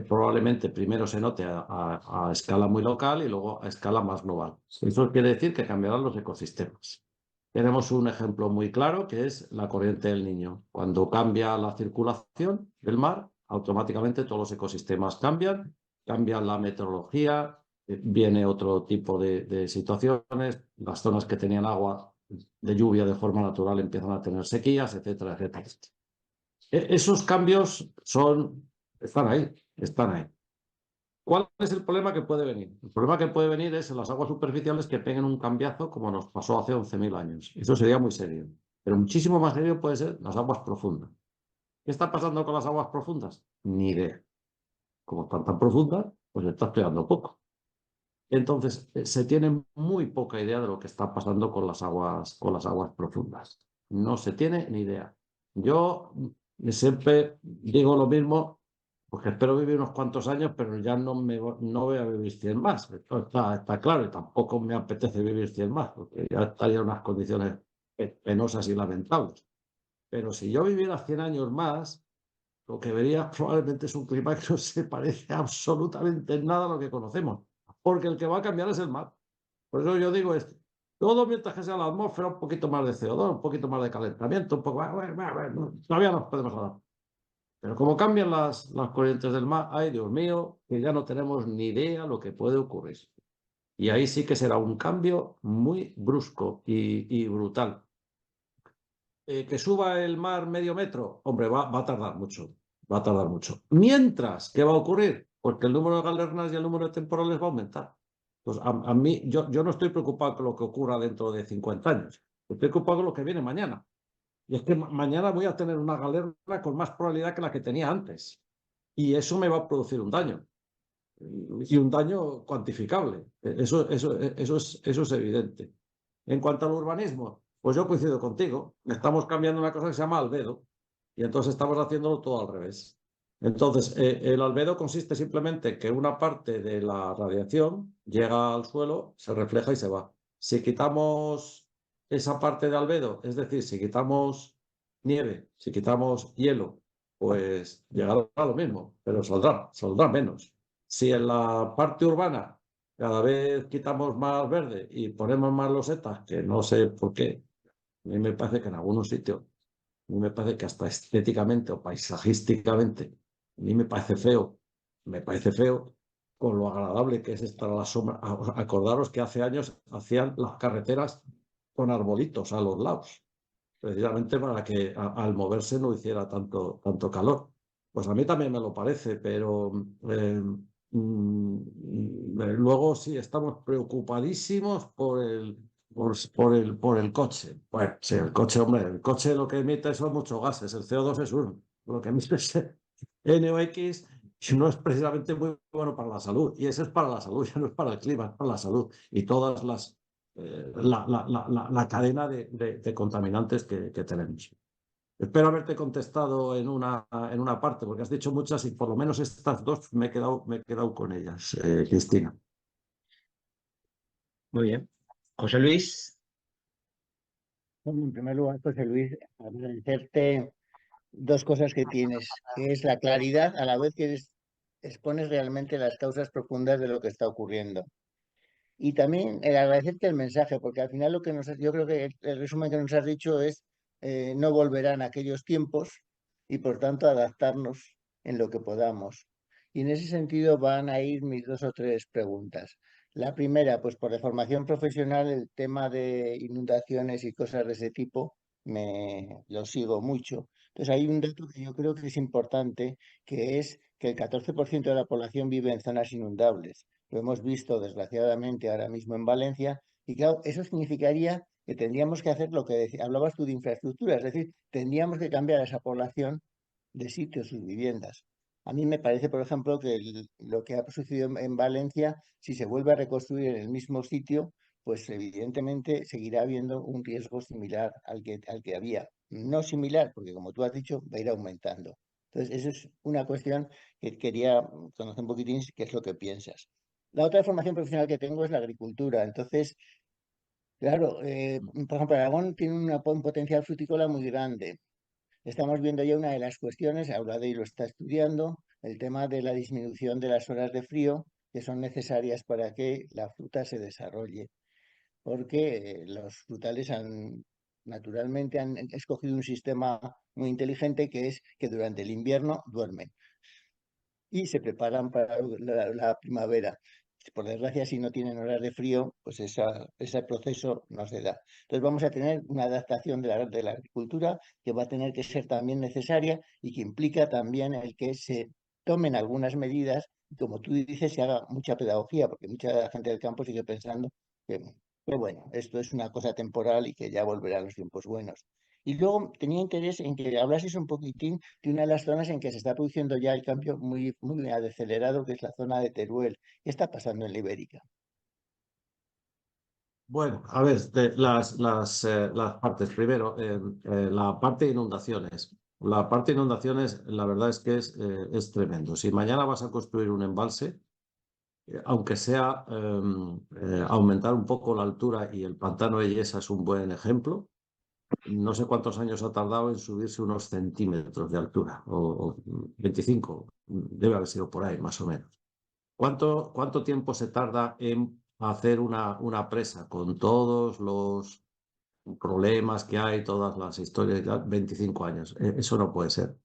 Speaker 2: probablemente primero se note a escala muy local y luego a escala más global. Eso quiere decir que cambiarán los ecosistemas. Tenemos un ejemplo muy claro que es la corriente del Niño. Cuando cambia la circulación del mar, automáticamente todos los ecosistemas cambian, cambia la meteorología, viene otro tipo de situaciones, las zonas que tenían agua de lluvia de forma natural empiezan a tener sequías, etcétera, etcétera. Esos cambios están ahí, están ahí. ¿Cuál es el problema que puede venir? El problema que puede venir es en las aguas superficiales que peguen un cambiazo como nos pasó hace 11.000 años. Eso sería muy serio. Pero muchísimo más serio puede ser las aguas profundas. ¿Qué está pasando con las aguas profundas? Ni idea. Como están tan profundas, pues está estudiando poco. Entonces, se tiene muy poca idea de lo que está pasando con las aguas profundas. No se tiene ni idea. Yo siempre digo lo mismo, porque espero vivir unos cuantos años, pero ya no voy a vivir 100 más. Esto está claro, y tampoco me apetece vivir 100 más, porque ya estaría en unas condiciones penosas y lamentables. Pero si yo viviera 100 años más, lo que vería probablemente es un clima que no se parece absolutamente en nada a lo que conocemos, porque el que va a cambiar es el mar. Por eso yo digo esto. Todo mientras que sea la atmósfera, un poquito más de CO2, un poquito más de calentamiento, un poco más, todavía nos podemos hablar. Pero como cambian las corrientes del mar, ay Dios mío, que ya no tenemos ni idea lo que puede ocurrir. Y ahí sí que será un cambio muy brusco y brutal. Que suba el mar medio metro, hombre, va a tardar mucho, va a tardar mucho. Mientras, ¿qué va a ocurrir? Pues que el número de galernas y el número de temporales va a aumentar. Pues a mí, yo no estoy preocupado con lo que ocurra dentro de 50 años, estoy preocupado con lo que viene mañana. Y es que mañana voy a tener una galerna con más probabilidad que la que tenía antes. Y eso me va a producir un daño. Y un daño cuantificable. Eso es evidente. En cuanto al urbanismo, pues yo coincido contigo. Estamos cambiando una cosa que se llama albedo y entonces estamos haciéndolo todo al revés. Entonces, el albedo consiste simplemente en que una parte de la radiación llega al suelo, se refleja y se va. Si quitamos esa parte de albedo, es decir, si quitamos nieve, si quitamos hielo, pues llegará a lo mismo, pero saldrá menos. Si en la parte urbana cada vez quitamos más verde y ponemos más losetas, que no sé por qué, a mí me parece que en algunos sitios, a mí me parece que hasta estéticamente o paisajísticamente, a mí me parece feo con lo agradable que es estar a la sombra. Acordaros que hace años hacían las carreteras con arbolitos a los lados, precisamente para que al moverse no hiciera tanto calor. Pues a mí también me lo parece, pero luego sí estamos preocupadísimos por el coche. Bueno, sí, el coche, hombre, el coche lo que emite son muchos gases, el CO2 es uno, lo que emite es NOx y no es precisamente muy bueno para la salud. Y ese es para la salud, ya no es para el clima, es para la salud. Y todas la cadena de contaminantes que tenemos. Espero haberte contestado en una parte, porque has dicho muchas y por lo menos estas dos me he quedado con ellas, Cristina.
Speaker 1: Muy bien. José Luis.
Speaker 3: Bueno, en primer lugar, José Luis, agradecerte dos cosas que tienes, que es la claridad a la vez que expones realmente las causas profundas de lo que está ocurriendo. Y también el agradecerte el mensaje, porque al final yo creo que el resumen que nos has dicho es no volverán aquellos tiempos y por tanto adaptarnos en lo que podamos. Y en ese sentido van a ir mis dos o tres preguntas. La primera, pues por formación profesional, el tema de inundaciones y cosas de ese tipo lo sigo mucho. Entonces hay un dato que yo creo que es importante, que es que el 14% de la población vive en zonas inundables. Lo hemos visto, desgraciadamente, ahora mismo en Valencia. Y claro, eso significaría que tendríamos que hacer lo que hablabas tú de infraestructura, es decir, tendríamos que cambiar a esa población de sitios, sus viviendas. A mí me parece, por ejemplo, que lo que ha sucedido en Valencia, si se vuelve a reconstruir en el mismo sitio, pues evidentemente seguirá habiendo un riesgo similar al que había. No similar, porque como tú has dicho, va a ir aumentando. Entonces, eso es una cuestión que quería conocer un poquitín, qué es lo que piensas. La otra formación profesional que tengo es la agricultura. Entonces, claro, por ejemplo, Aragón tiene un potencial frutícola muy grande. Estamos viendo ya una de las cuestiones, Auladey lo está estudiando, el tema de la disminución de las horas de frío que son necesarias para que la fruta se desarrolle, porque los frutales naturalmente han escogido un sistema muy inteligente, que es que durante el invierno duermen y se preparan para la primavera. Por desgracia, si no tienen horas de frío, pues ese proceso no se da. Entonces vamos a tener una adaptación de la agricultura que va a tener que ser también necesaria y que implica también el que se tomen algunas medidas y, como tú dices, se haga mucha pedagogía, porque mucha gente del campo sigue pensando que, que bueno, esto es una cosa temporal y que ya volverán los tiempos buenos. Y luego tenía interés en que hablases un poquitín de una de las zonas en que se está produciendo ya el cambio muy, muy acelerado, que es la zona de Teruel. ¿Qué está pasando en la Ibérica?
Speaker 2: Bueno, a ver, las partes. Primero, la parte de inundaciones. La parte de inundaciones, la verdad es que es tremendo. Si mañana vas a construir un embalse, aunque sea aumentar un poco la altura, y el pantano de Yesa es un buen ejemplo, no sé cuántos años ha tardado en subirse unos centímetros de altura, o 25, debe haber sido por ahí, más o menos. ¿Cuánto tiempo se tarda en hacer una presa con todos los problemas que hay, todas las historias y tal? 25 años. Eso no puede ser.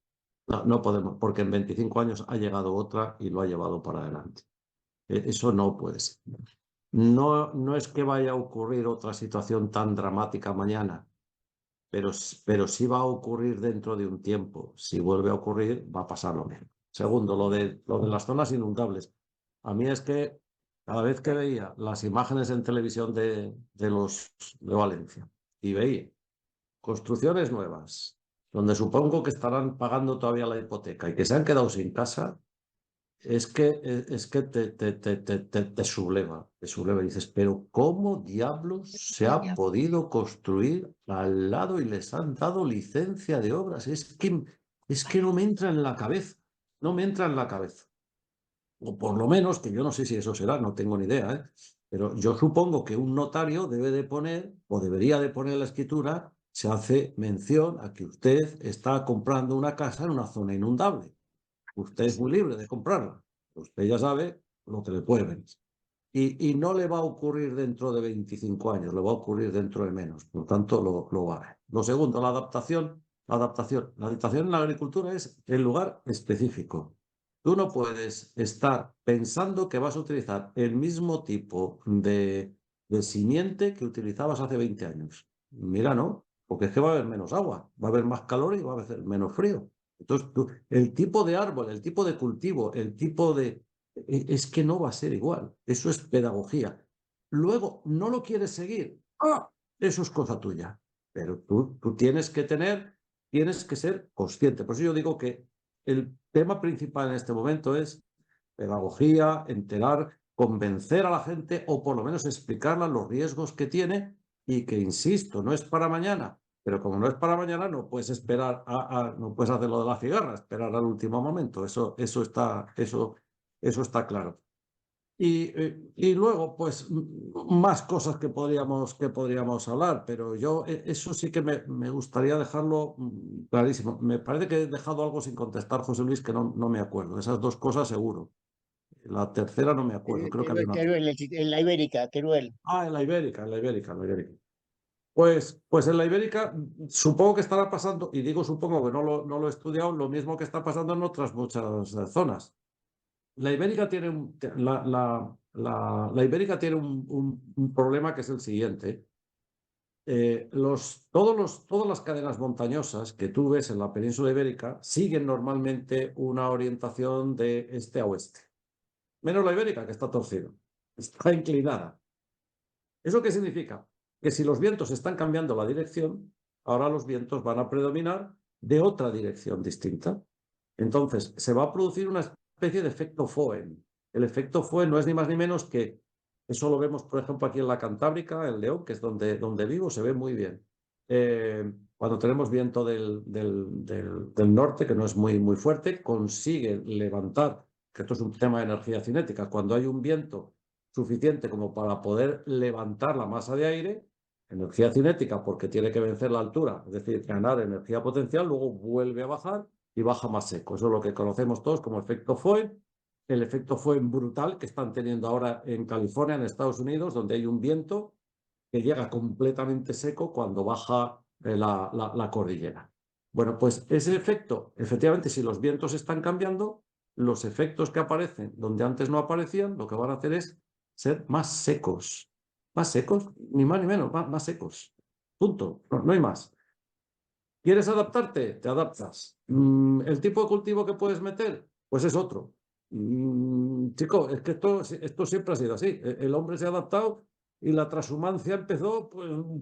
Speaker 2: No, no podemos, porque en 25 años ha llegado otra y lo ha llevado para adelante. Eso no puede ser. No, no es que vaya a ocurrir otra situación tan dramática mañana, pero sí va a ocurrir dentro de un tiempo. Si vuelve a ocurrir, va a pasar lo mismo. Segundo, lo de las zonas inundables. A mí es que cada vez que veía las imágenes en televisión de Valencia y veía construcciones nuevas, donde supongo que estarán pagando todavía la hipoteca y que se han quedado sin casa, es que te subleva, te subleva. Y dices, pero ¿cómo diablos se ha podido construir al lado y les han dado licencia de obras? Es que no me entra en la cabeza, no me entra en la cabeza. O por lo menos, que yo no sé si eso será, no tengo ni idea, ¿eh? Pero yo supongo que un notario debe de poner, o debería de poner en la escritura, se hace mención a que usted está comprando una casa en una zona inundable. Usted es muy libre de comprarla. Usted ya sabe lo que le puede venir. Y no le va a ocurrir dentro de 25 años, le va a ocurrir dentro de menos. Por lo tanto, lo va a ver. Lo segundo, la adaptación. La adaptación. La adaptación en la agricultura es el lugar específico. Tú no puedes estar pensando que vas a utilizar el mismo tipo de simiente que utilizabas hace 20 años. Mira, no, porque es que va a haber menos agua, va a haber más calor y va a haber menos frío. Entonces, el tipo de árbol, el tipo de cultivo, el tipo de... Es que no va a ser igual. Eso es pedagogía. Luego, no lo quieres seguir. ¡Ah! Eso es cosa tuya. Pero tú tienes que ser consciente. Por eso yo digo que el tema principal en este momento es pedagogía, enterar, convencer a la gente, o por lo menos explicarle los riesgos que tiene, y que, insisto, no es para mañana. Pero como no es para mañana, no puedes esperar no puedes hacer lo de la cigarra, esperar al último momento. Eso está claro. Y luego, pues, más cosas que podríamos hablar, pero yo eso sí que me gustaría dejarlo clarísimo. Me parece que he dejado algo sin contestar, José Luis, que no me acuerdo. Esas dos cosas seguro. La tercera no me acuerdo, creo que había una...
Speaker 3: En la Ibérica, Teruel.
Speaker 2: Ah, en la Ibérica. Pues en la Ibérica supongo que estará pasando, y digo supongo que no lo he estudiado, lo mismo que está pasando en otras muchas zonas. La Ibérica tiene la Ibérica tiene un problema, que es el siguiente. Todas las cadenas montañosas que tú ves en la península ibérica siguen normalmente una orientación de este a oeste. Menos la Ibérica, que está torcida, está inclinada. ¿Eso qué significa? Que si los vientos están cambiando la dirección, ahora los vientos van a predominar de otra dirección distinta. Entonces, se va a producir una especie de efecto Foehn. El efecto Foehn no es ni más ni menos que, eso lo vemos, por ejemplo, aquí en la Cantábrica, en León, que es donde vivo, se ve muy bien. Cuando tenemos viento del norte, que no es muy fuerte, consigue levantar, que esto es un tema de energía cinética, cuando hay un viento suficiente como para poder levantar la masa de aire, energía cinética, porque tiene que vencer la altura, es decir, ganar energía potencial, luego vuelve a bajar y baja más seco. Eso es lo que conocemos todos como efecto Foehn. El efecto Foehn brutal que están teniendo ahora en California, en Estados Unidos, donde hay un viento que llega completamente seco cuando baja la cordillera. Bueno, pues ese efecto, efectivamente, si los vientos están cambiando, los efectos que aparecen donde antes no aparecían, lo que van a hacer es ser más secos. Más secos, ni más ni menos, más secos. Punto. No hay más. ¿Quieres adaptarte? Te adaptas. ¿El tipo de cultivo que puedes meter? Pues es otro. Chico, es que esto siempre ha sido así. El hombre se ha adaptado y la transhumancia empezó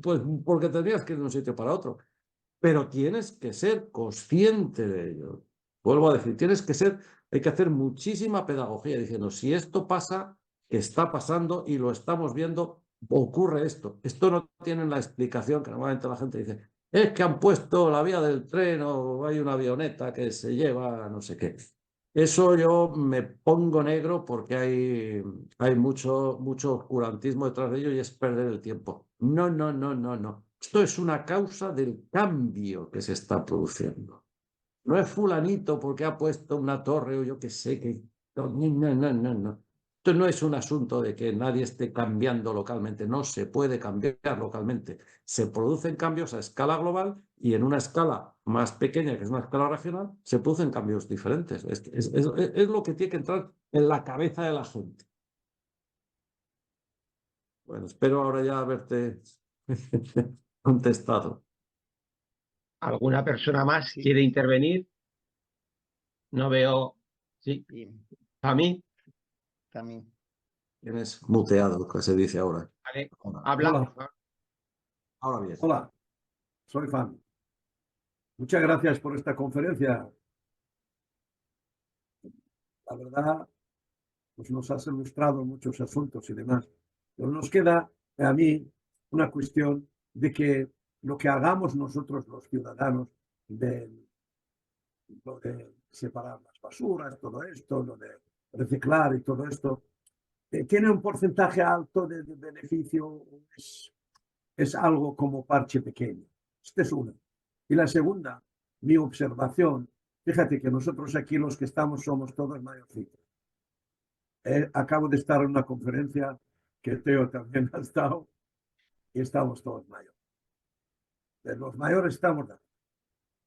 Speaker 2: pues porque tenías que ir de un sitio para otro. Pero tienes que ser consciente de ello. Vuelvo a decir, hay que hacer muchísima pedagogía diciendo, si esto pasa, que está pasando y lo estamos viendo, ocurre esto. Esto no tiene la explicación que normalmente la gente dice, es que han puesto la vía del tren o hay una avioneta que se lleva no sé qué. Eso yo me pongo negro porque hay mucho oscurantismo detrás de ello y es perder el tiempo. No, no, no, no, no. Esto es una causa del cambio que se está produciendo. No es fulanito porque ha puesto una torre o yo qué sé. No, no, no, no, no. Esto no es un asunto de que nadie esté cambiando localmente. No se puede cambiar localmente. Se producen cambios a escala global y en una escala más pequeña, que es una escala regional, se producen cambios diferentes. Es lo que tiene que entrar en la cabeza de la gente. Bueno, espero ahora ya haberte contestado.
Speaker 1: ¿Alguna persona más
Speaker 3: Sí.
Speaker 1: quiere intervenir? No veo. Sí,
Speaker 3: Bien,
Speaker 1: a mí.
Speaker 3: también.
Speaker 2: Tienes muteado, que se dice ahora.
Speaker 1: Vale,
Speaker 2: Ahora,
Speaker 1: habla.
Speaker 5: Hola.
Speaker 1: Por favor.
Speaker 2: ahora bien.
Speaker 5: Hola, soy fan. Muchas gracias por esta conferencia. La verdad, pues nos has ilustrado muchos asuntos y demás. Pero nos queda a mí una cuestión de que lo que hagamos nosotros los ciudadanos de lo de separar las basuras, todo esto, lo de reciclar y todo esto, tiene un porcentaje alto de beneficio, es algo como parche pequeño. Esta es una. Y la segunda, mi observación, fíjate que nosotros aquí los que estamos somos todos mayorcitos. Acabo de estar en una conferencia que Teo también ha estado y estamos todos mayores. Los mayores estamos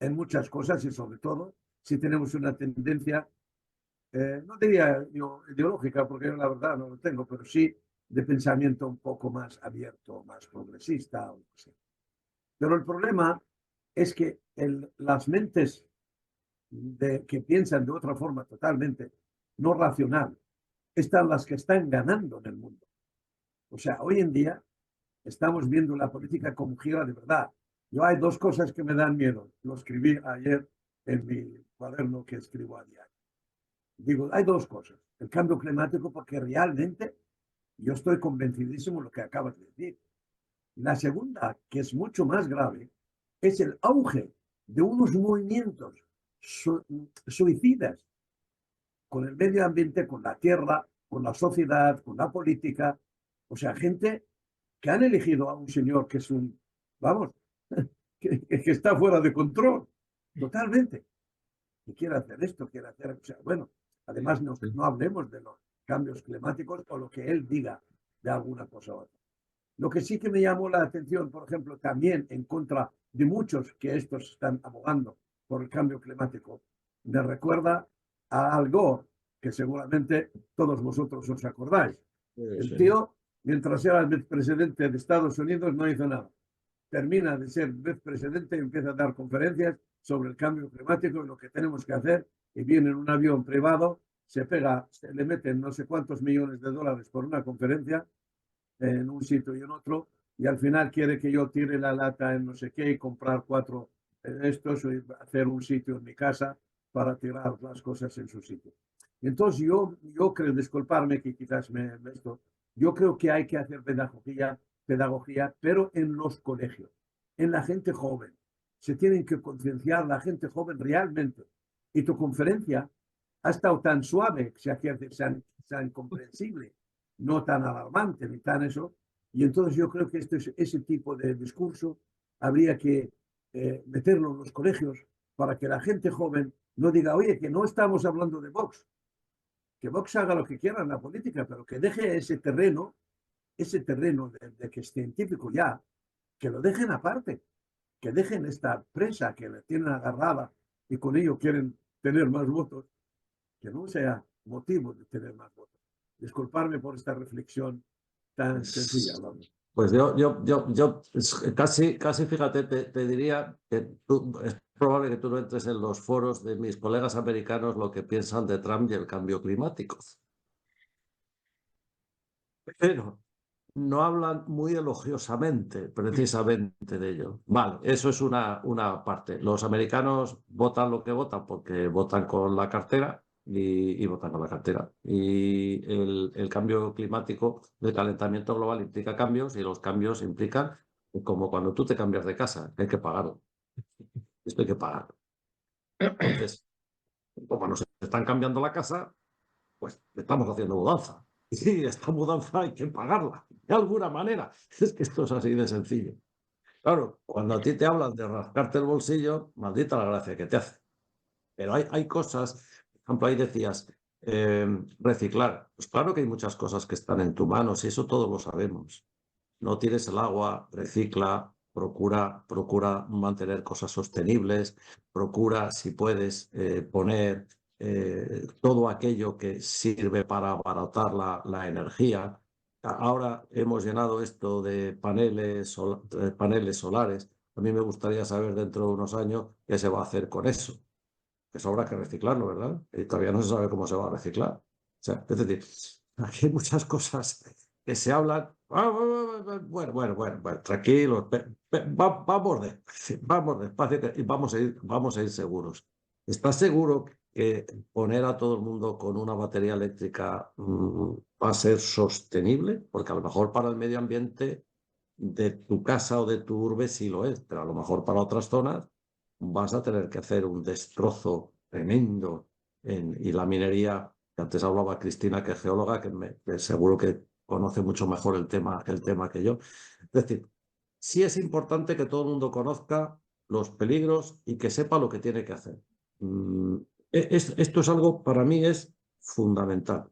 Speaker 5: en muchas cosas y sobre todo si tenemos una tendencia, no diría yo ideológica, porque la verdad no lo tengo, pero sí de pensamiento un poco más abierto, más progresista. O sea. Pero el problema es que las mentes que piensan de otra forma totalmente no racional, están las que están ganando en el mundo. O sea, hoy en día estamos viendo la política como gira de verdad. Yo hay dos cosas que me dan miedo. Lo escribí ayer en mi cuaderno que escribo a diario. Digo, hay dos cosas. El cambio climático, porque realmente yo estoy convencidísimo de lo que acabas de decir. La segunda, que es mucho más grave, es el auge de unos movimientos suicidas con el medio ambiente, con la tierra, con la sociedad, con la política. O sea, gente que han elegido a un señor que es vamos, que está fuera de control, totalmente. Y quiere hacer esto, quiere hacer, o sea, bueno, además no hablemos de los cambios climáticos o lo que él diga de alguna cosa u otra. Lo que sí que me llamó la atención, por ejemplo, también en contra de muchos que estos están abogando por el cambio climático, me recuerda a Al Gore, que seguramente todos vosotros os acordáis. El tío, mientras era el vicepresidente de Estados Unidos, no hizo nada. Termina de ser vicepresidente y empieza a dar conferencias sobre el cambio climático y lo que tenemos que hacer, y viene en un avión privado, le meten no sé cuántos millones de dólares por una conferencia, en un sitio y en otro, y al final quiere que yo tire la lata en no sé qué y comprar 4 estos y hacer un sitio en mi casa para tirar las cosas en su sitio. Entonces yo creo, disculparme que quizás yo creo que hay que hacer pedagogía, pero en los colegios, en la gente joven. Se tienen que concienciar la gente joven realmente. Y tu conferencia ha estado tan suave, tan comprensible, no tan alarmante ni tan eso. Y entonces yo creo que ese tipo de discurso habría que meterlo en los colegios para que la gente joven no diga, oye, que no estamos hablando de Vox, que Vox haga lo que quiera en la política, pero que deje ese terreno de que es científico ya, que lo dejen aparte, que dejen esta presa que le tienen agarrada y con ello quieren tener más votos, que no sea motivo de tener más votos. Disculparme por esta reflexión tan sencilla.
Speaker 2: Pues yo casi fíjate, te diría que es probable que tú no entres en los foros de mis colegas americanos lo que piensan de Trump y el cambio climático. Pero no hablan muy elogiosamente precisamente de ello. Vale, eso es una parte. Los americanos votan lo que votan porque votan con la cartera y votan con la cartera. Y el cambio climático, el calentamiento global implica cambios y los cambios implican, como cuando tú te cambias de casa, que hay que pagarlo. Esto hay que pagarlo. Entonces, como nos están cambiando la casa, pues estamos haciendo mudanza. Y esta mudanza hay que pagarla de alguna manera. Es que esto es así de sencillo. Claro, cuando a ti te hablan de rascarte el bolsillo, maldita la gracia que te hace. Pero hay cosas, por ejemplo, ahí decías, reciclar. Pues claro que hay muchas cosas que están en tu mano, si eso todos lo sabemos. No tires el agua, recicla, procura mantener cosas sostenibles, procura, si puedes, poner todo aquello que sirve para abaratar la energía. Ahora hemos llenado esto de paneles solares. A mí me gustaría saber dentro de unos años qué se va a hacer con eso. Eso habrá que reciclarlo, ¿verdad? Y todavía no se sabe cómo se va a reciclar. O sea, es decir, aquí hay muchas cosas que se hablan. Bueno, tranquilos, vamos despacio y vamos a ir seguros. ¿Estás seguro que poner a todo el mundo con una batería eléctrica va a ser sostenible? Porque a lo mejor para el medio ambiente de tu casa o de tu urbe sí lo es, pero a lo mejor para otras zonas vas a tener que hacer un destrozo tremendo. Y la minería, que antes hablaba Cristina, que es geóloga, que seguro que conoce mucho mejor el tema que yo. Es decir, sí es importante que todo el mundo conozca los peligros y que sepa lo que tiene que hacer. Esto es algo, para mí, es fundamental.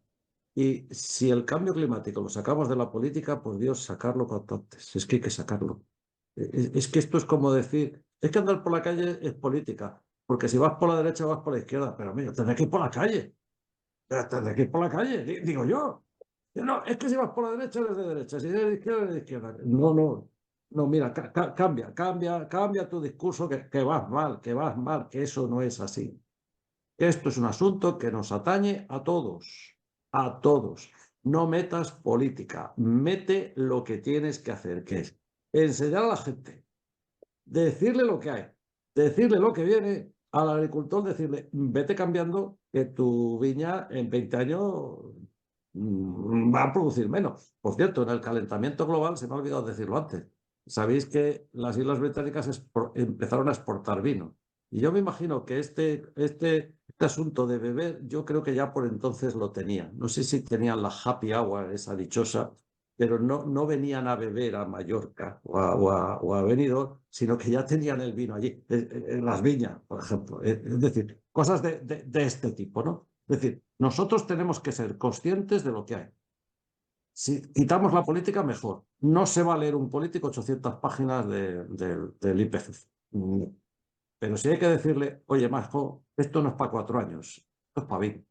Speaker 2: Y si el cambio climático lo sacamos de la política, pues Dios, sacarlo cuanto antes. Es que hay que sacarlo. Es que esto es como decir, es que andar por la calle es política, porque si vas por la derecha vas por la izquierda, pero mira, tendrás que ir por la calle. Tendrás que ir por la calle, digo yo. No, es que si vas por la derecha eres de derecha, si eres de izquierda eres de izquierda. No, mira, cambia tu discurso, que vas mal, que eso no es así. Esto es un asunto que nos atañe a todos, a todos. No metas política, mete lo que tienes que hacer, que es enseñar a la gente, decirle lo que hay, decirle lo que viene, al agricultor decirle, vete cambiando, que tu viña en 20 años va a producir menos. Por cierto, en el calentamiento global, se me ha olvidado decirlo antes, sabéis que las Islas Británicas empezaron a exportar vino. Y yo me imagino que este asunto de beber, yo creo que ya por entonces lo tenían. No sé si tenían la happy hour, esa dichosa, pero no venían a beber a Mallorca o a Benidorm, sino que ya tenían el vino allí, en las viñas, por ejemplo. Es decir, cosas de este tipo, ¿no? Es decir, nosotros tenemos que ser conscientes de lo que hay. Si quitamos la política, mejor. No se va a leer un político 800 páginas del IPCC. Pero si hay que decirle, oye, Majo, esto no es para 4 años, esto es para 20.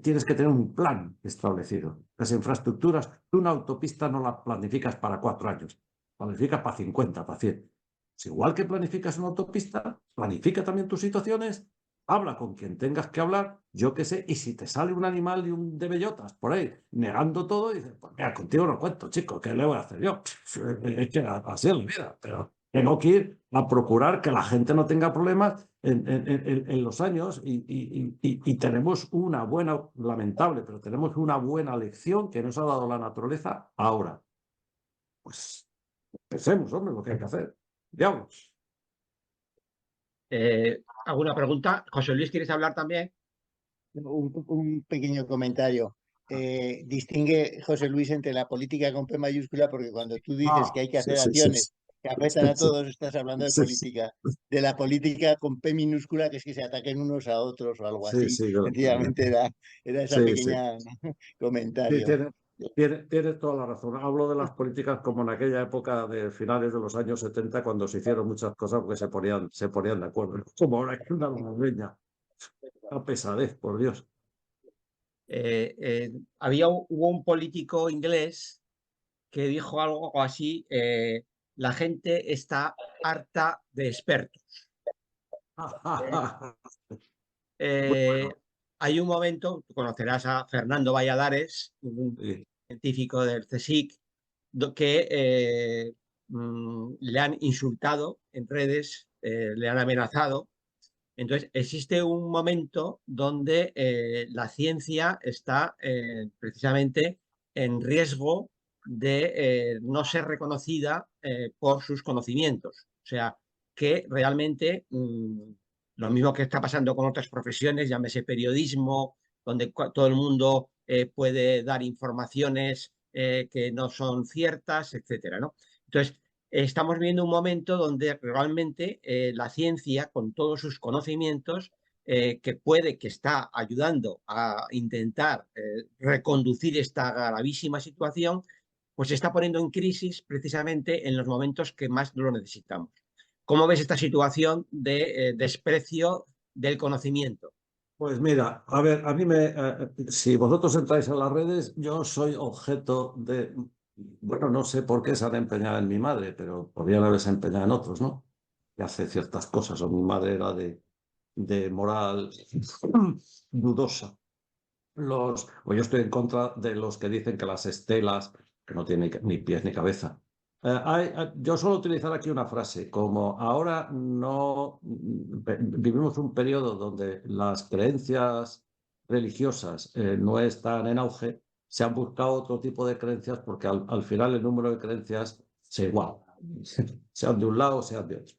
Speaker 2: Tienes que tener un plan establecido. Las infraestructuras, tú una autopista no la planificas para 4 años, planificas para 50, para 100. Es igual que planificas una autopista, planifica también tus situaciones, habla con quien tengas que hablar, yo qué sé, y si te sale un animal y un de bellotas por ahí negando todo, dices, pues mira, contigo no cuento, chico, ¿qué le voy a hacer yo? Es que así es la vida, pero tengo que ir a procurar que la gente no tenga problemas en los años y tenemos una buena, lamentable, pero tenemos una buena lección que nos ha dado la naturaleza ahora. Pues pensemos, hombre, lo que hay que hacer. Diablos.
Speaker 1: ¿Alguna pregunta? José Luis, ¿quieres hablar también?
Speaker 3: Un pequeño comentario. Distingue José Luis entre la política con P mayúscula, porque cuando tú dices que hay que hacer acciones que afectan a todos, estás hablando de
Speaker 2: Sí, sí,
Speaker 3: política, de la política con P minúscula, que es que se ataquen unos a otros o algo
Speaker 2: sí,
Speaker 3: así.
Speaker 2: sí, claro,
Speaker 3: Sencillamente era esa
Speaker 2: sí, sí.
Speaker 3: pequeña
Speaker 2: Sí,
Speaker 3: comentario.
Speaker 2: tiene toda la razón. Hablo de las políticas como en aquella época de finales de los años 70, cuando se hicieron muchas cosas porque se ponían de acuerdo. Como ahora que una leña. Una pesadez, por Dios.
Speaker 1: Hubo un político inglés que dijo algo así, la gente está harta de expertos. Eh,
Speaker 2: Bueno,
Speaker 1: Hay un momento, tú conocerás a Fernando Valladares, un
Speaker 2: sí.
Speaker 1: científico del CSIC, que le han insultado en redes, le han amenazado. Entonces, existe un momento donde la ciencia está precisamente en riesgo de no ser reconocida por sus conocimientos. O sea, que realmente lo mismo que está pasando con otras profesiones, llámese periodismo, donde todo el mundo puede dar informaciones que no son ciertas, etcétera, ¿no? Entonces, estamos viendo un momento donde realmente la ciencia, con todos sus conocimientos, que puede que está ayudando a intentar reconducir esta gravísima situación, pues se está poniendo en crisis precisamente en los momentos que más lo necesitamos. ¿Cómo ves esta situación de desprecio del conocimiento?
Speaker 2: Pues mira, a ver, si vosotros entráis en las redes, yo soy objeto de, bueno, no sé por qué se han empeñado en mi madre, pero podrían haberse empeñado en otros, ¿no? Que hace ciertas cosas, o mi madre era de moral dudosa. O yo estoy en contra de los que dicen que las estelas, que no tienen ni pies ni cabeza. Yo suelo utilizar aquí una frase, como ahora no vivimos un periodo donde las creencias religiosas no están en auge, se han buscado otro tipo de creencias porque al final el número de creencias se iguala, sean de un lado, sean de otro.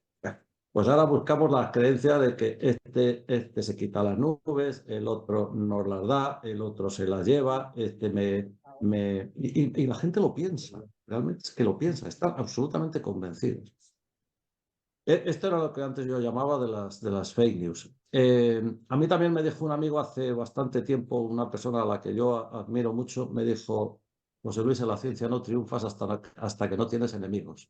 Speaker 2: Pues ahora buscamos la creencia de que este se quita las nubes, el otro nos las da, el otro se las lleva, y la gente lo piensa, realmente es que lo piensa, están absolutamente convencidos. Esto era lo que antes yo llamaba de las fake news. A mí también me dijo un amigo hace bastante tiempo, una persona a la que yo admiro mucho, me dijo, José Luis, en la ciencia no triunfas hasta que no tienes enemigos.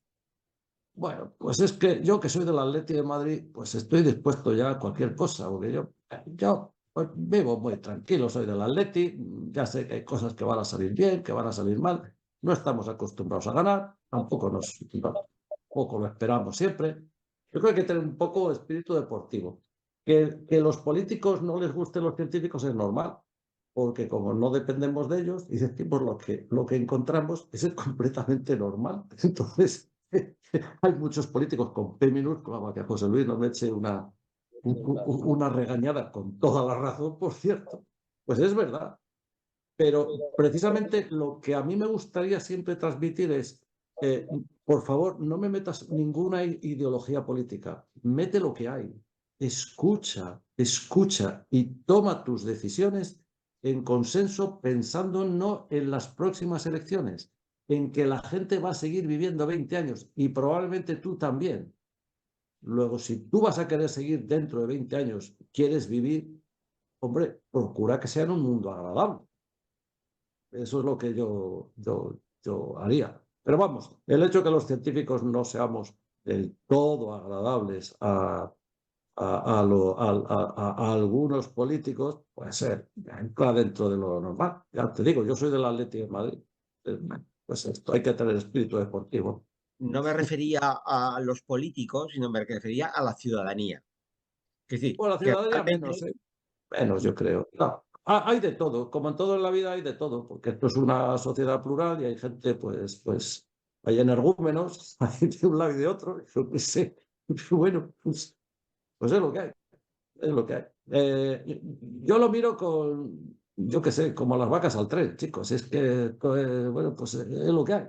Speaker 2: Bueno, pues es que yo que soy del Atleti de Madrid, pues estoy dispuesto ya a cualquier cosa, porque yo pues, vivo muy tranquilo, soy del Atleti, ya sé que hay cosas que van a salir bien, que van a salir mal, no estamos acostumbrados a ganar, tampoco lo esperamos siempre. Yo creo que hay que tener un poco de espíritu deportivo. Que los políticos no les gusten los científicos es normal, porque como no dependemos de ellos y decimos lo que encontramos, eso es completamente normal. Entonces, hay muchos políticos con P minúscula, para que José Luis no me eche una regañada con toda la razón, por cierto. Pues es verdad. Pero precisamente lo que a mí me gustaría siempre transmitir es, por favor, no me metas ninguna ideología política, mete lo que hay, escucha y toma tus decisiones en consenso pensando no en las próximas elecciones, en que la gente va a seguir viviendo 20 años y probablemente tú también. Luego, si tú vas a querer seguir dentro de 20 años, quieres vivir, hombre, procura que sea en un mundo agradable. Eso es lo que yo haría. Pero vamos, el hecho de que los científicos no seamos del todo agradables a algunos políticos, puede ser, entra dentro de lo normal. Ya te digo, yo soy del Atlético de Madrid. Pues esto hay que tener espíritu deportivo.
Speaker 1: No me refería a los políticos, sino me refería a la ciudadanía. Es decir,
Speaker 2: Bueno, la
Speaker 1: que
Speaker 2: ciudadanía menos,
Speaker 1: realmente
Speaker 2: menos yo creo. No, hay de todo, como en todo en la vida hay de todo, porque esto es una sociedad plural y hay gente, pues hay energúmenos, hay de un lado y de otro, yo qué sé. Bueno, pues es lo que hay, es lo que hay. Yo lo miro yo qué sé, como las vacas al tren, chicos, es que, bueno, pues es lo que hay.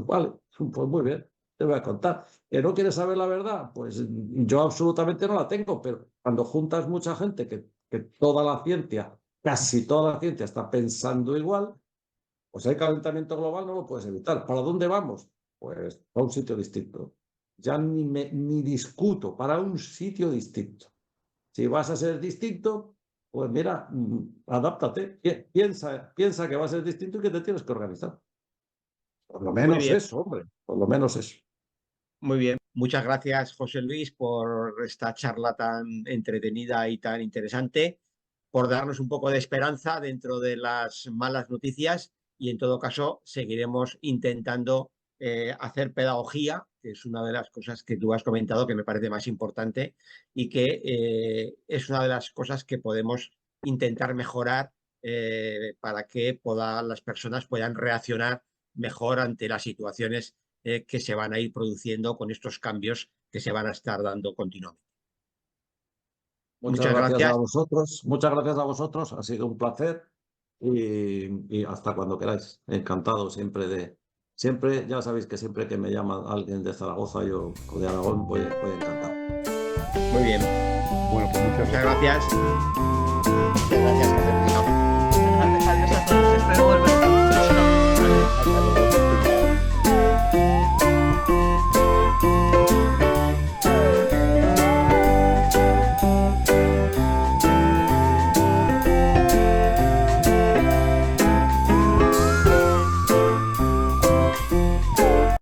Speaker 2: Vale, pues muy bien, te voy a contar. ¿Que no quieres saber la verdad? Pues yo absolutamente no la tengo, pero cuando juntas mucha gente que toda la ciencia, casi toda la ciencia está pensando igual, pues hay calentamiento global, no lo puedes evitar. ¿Para dónde vamos? Pues a un sitio distinto. ya ni discuto para un sitio distinto. Si vas a ser distinto, pues mira, adáptate, piensa que va a ser distinto y que te tienes que organizar. Por lo menos
Speaker 1: bien.
Speaker 2: eso, hombre, por lo menos eso.
Speaker 1: Muy bien. Muchas gracias, José Luis, por esta charla tan entretenida y tan interesante, por darnos un poco de esperanza dentro de las malas noticias y en todo caso seguiremos intentando hacer pedagogía, que es una de las cosas que tú has comentado que me parece más importante y que es una de las cosas que podemos intentar mejorar para que las personas puedan reaccionar mejor ante las situaciones que se van a ir produciendo con estos cambios que se van a estar dando continuamente.
Speaker 2: Muchas gracias a vosotros, muchas gracias a vosotros, ha sido un placer y hasta cuando queráis. Encantado siempre, ya sabéis que siempre que me llama alguien de Zaragoza o de Aragón, voy encantado.
Speaker 1: Muy bien.
Speaker 5: Bueno, pues
Speaker 1: muchas gracias.
Speaker 3: Muchas gracias, José Luis.
Speaker 4: Adiós a todos, espero volver.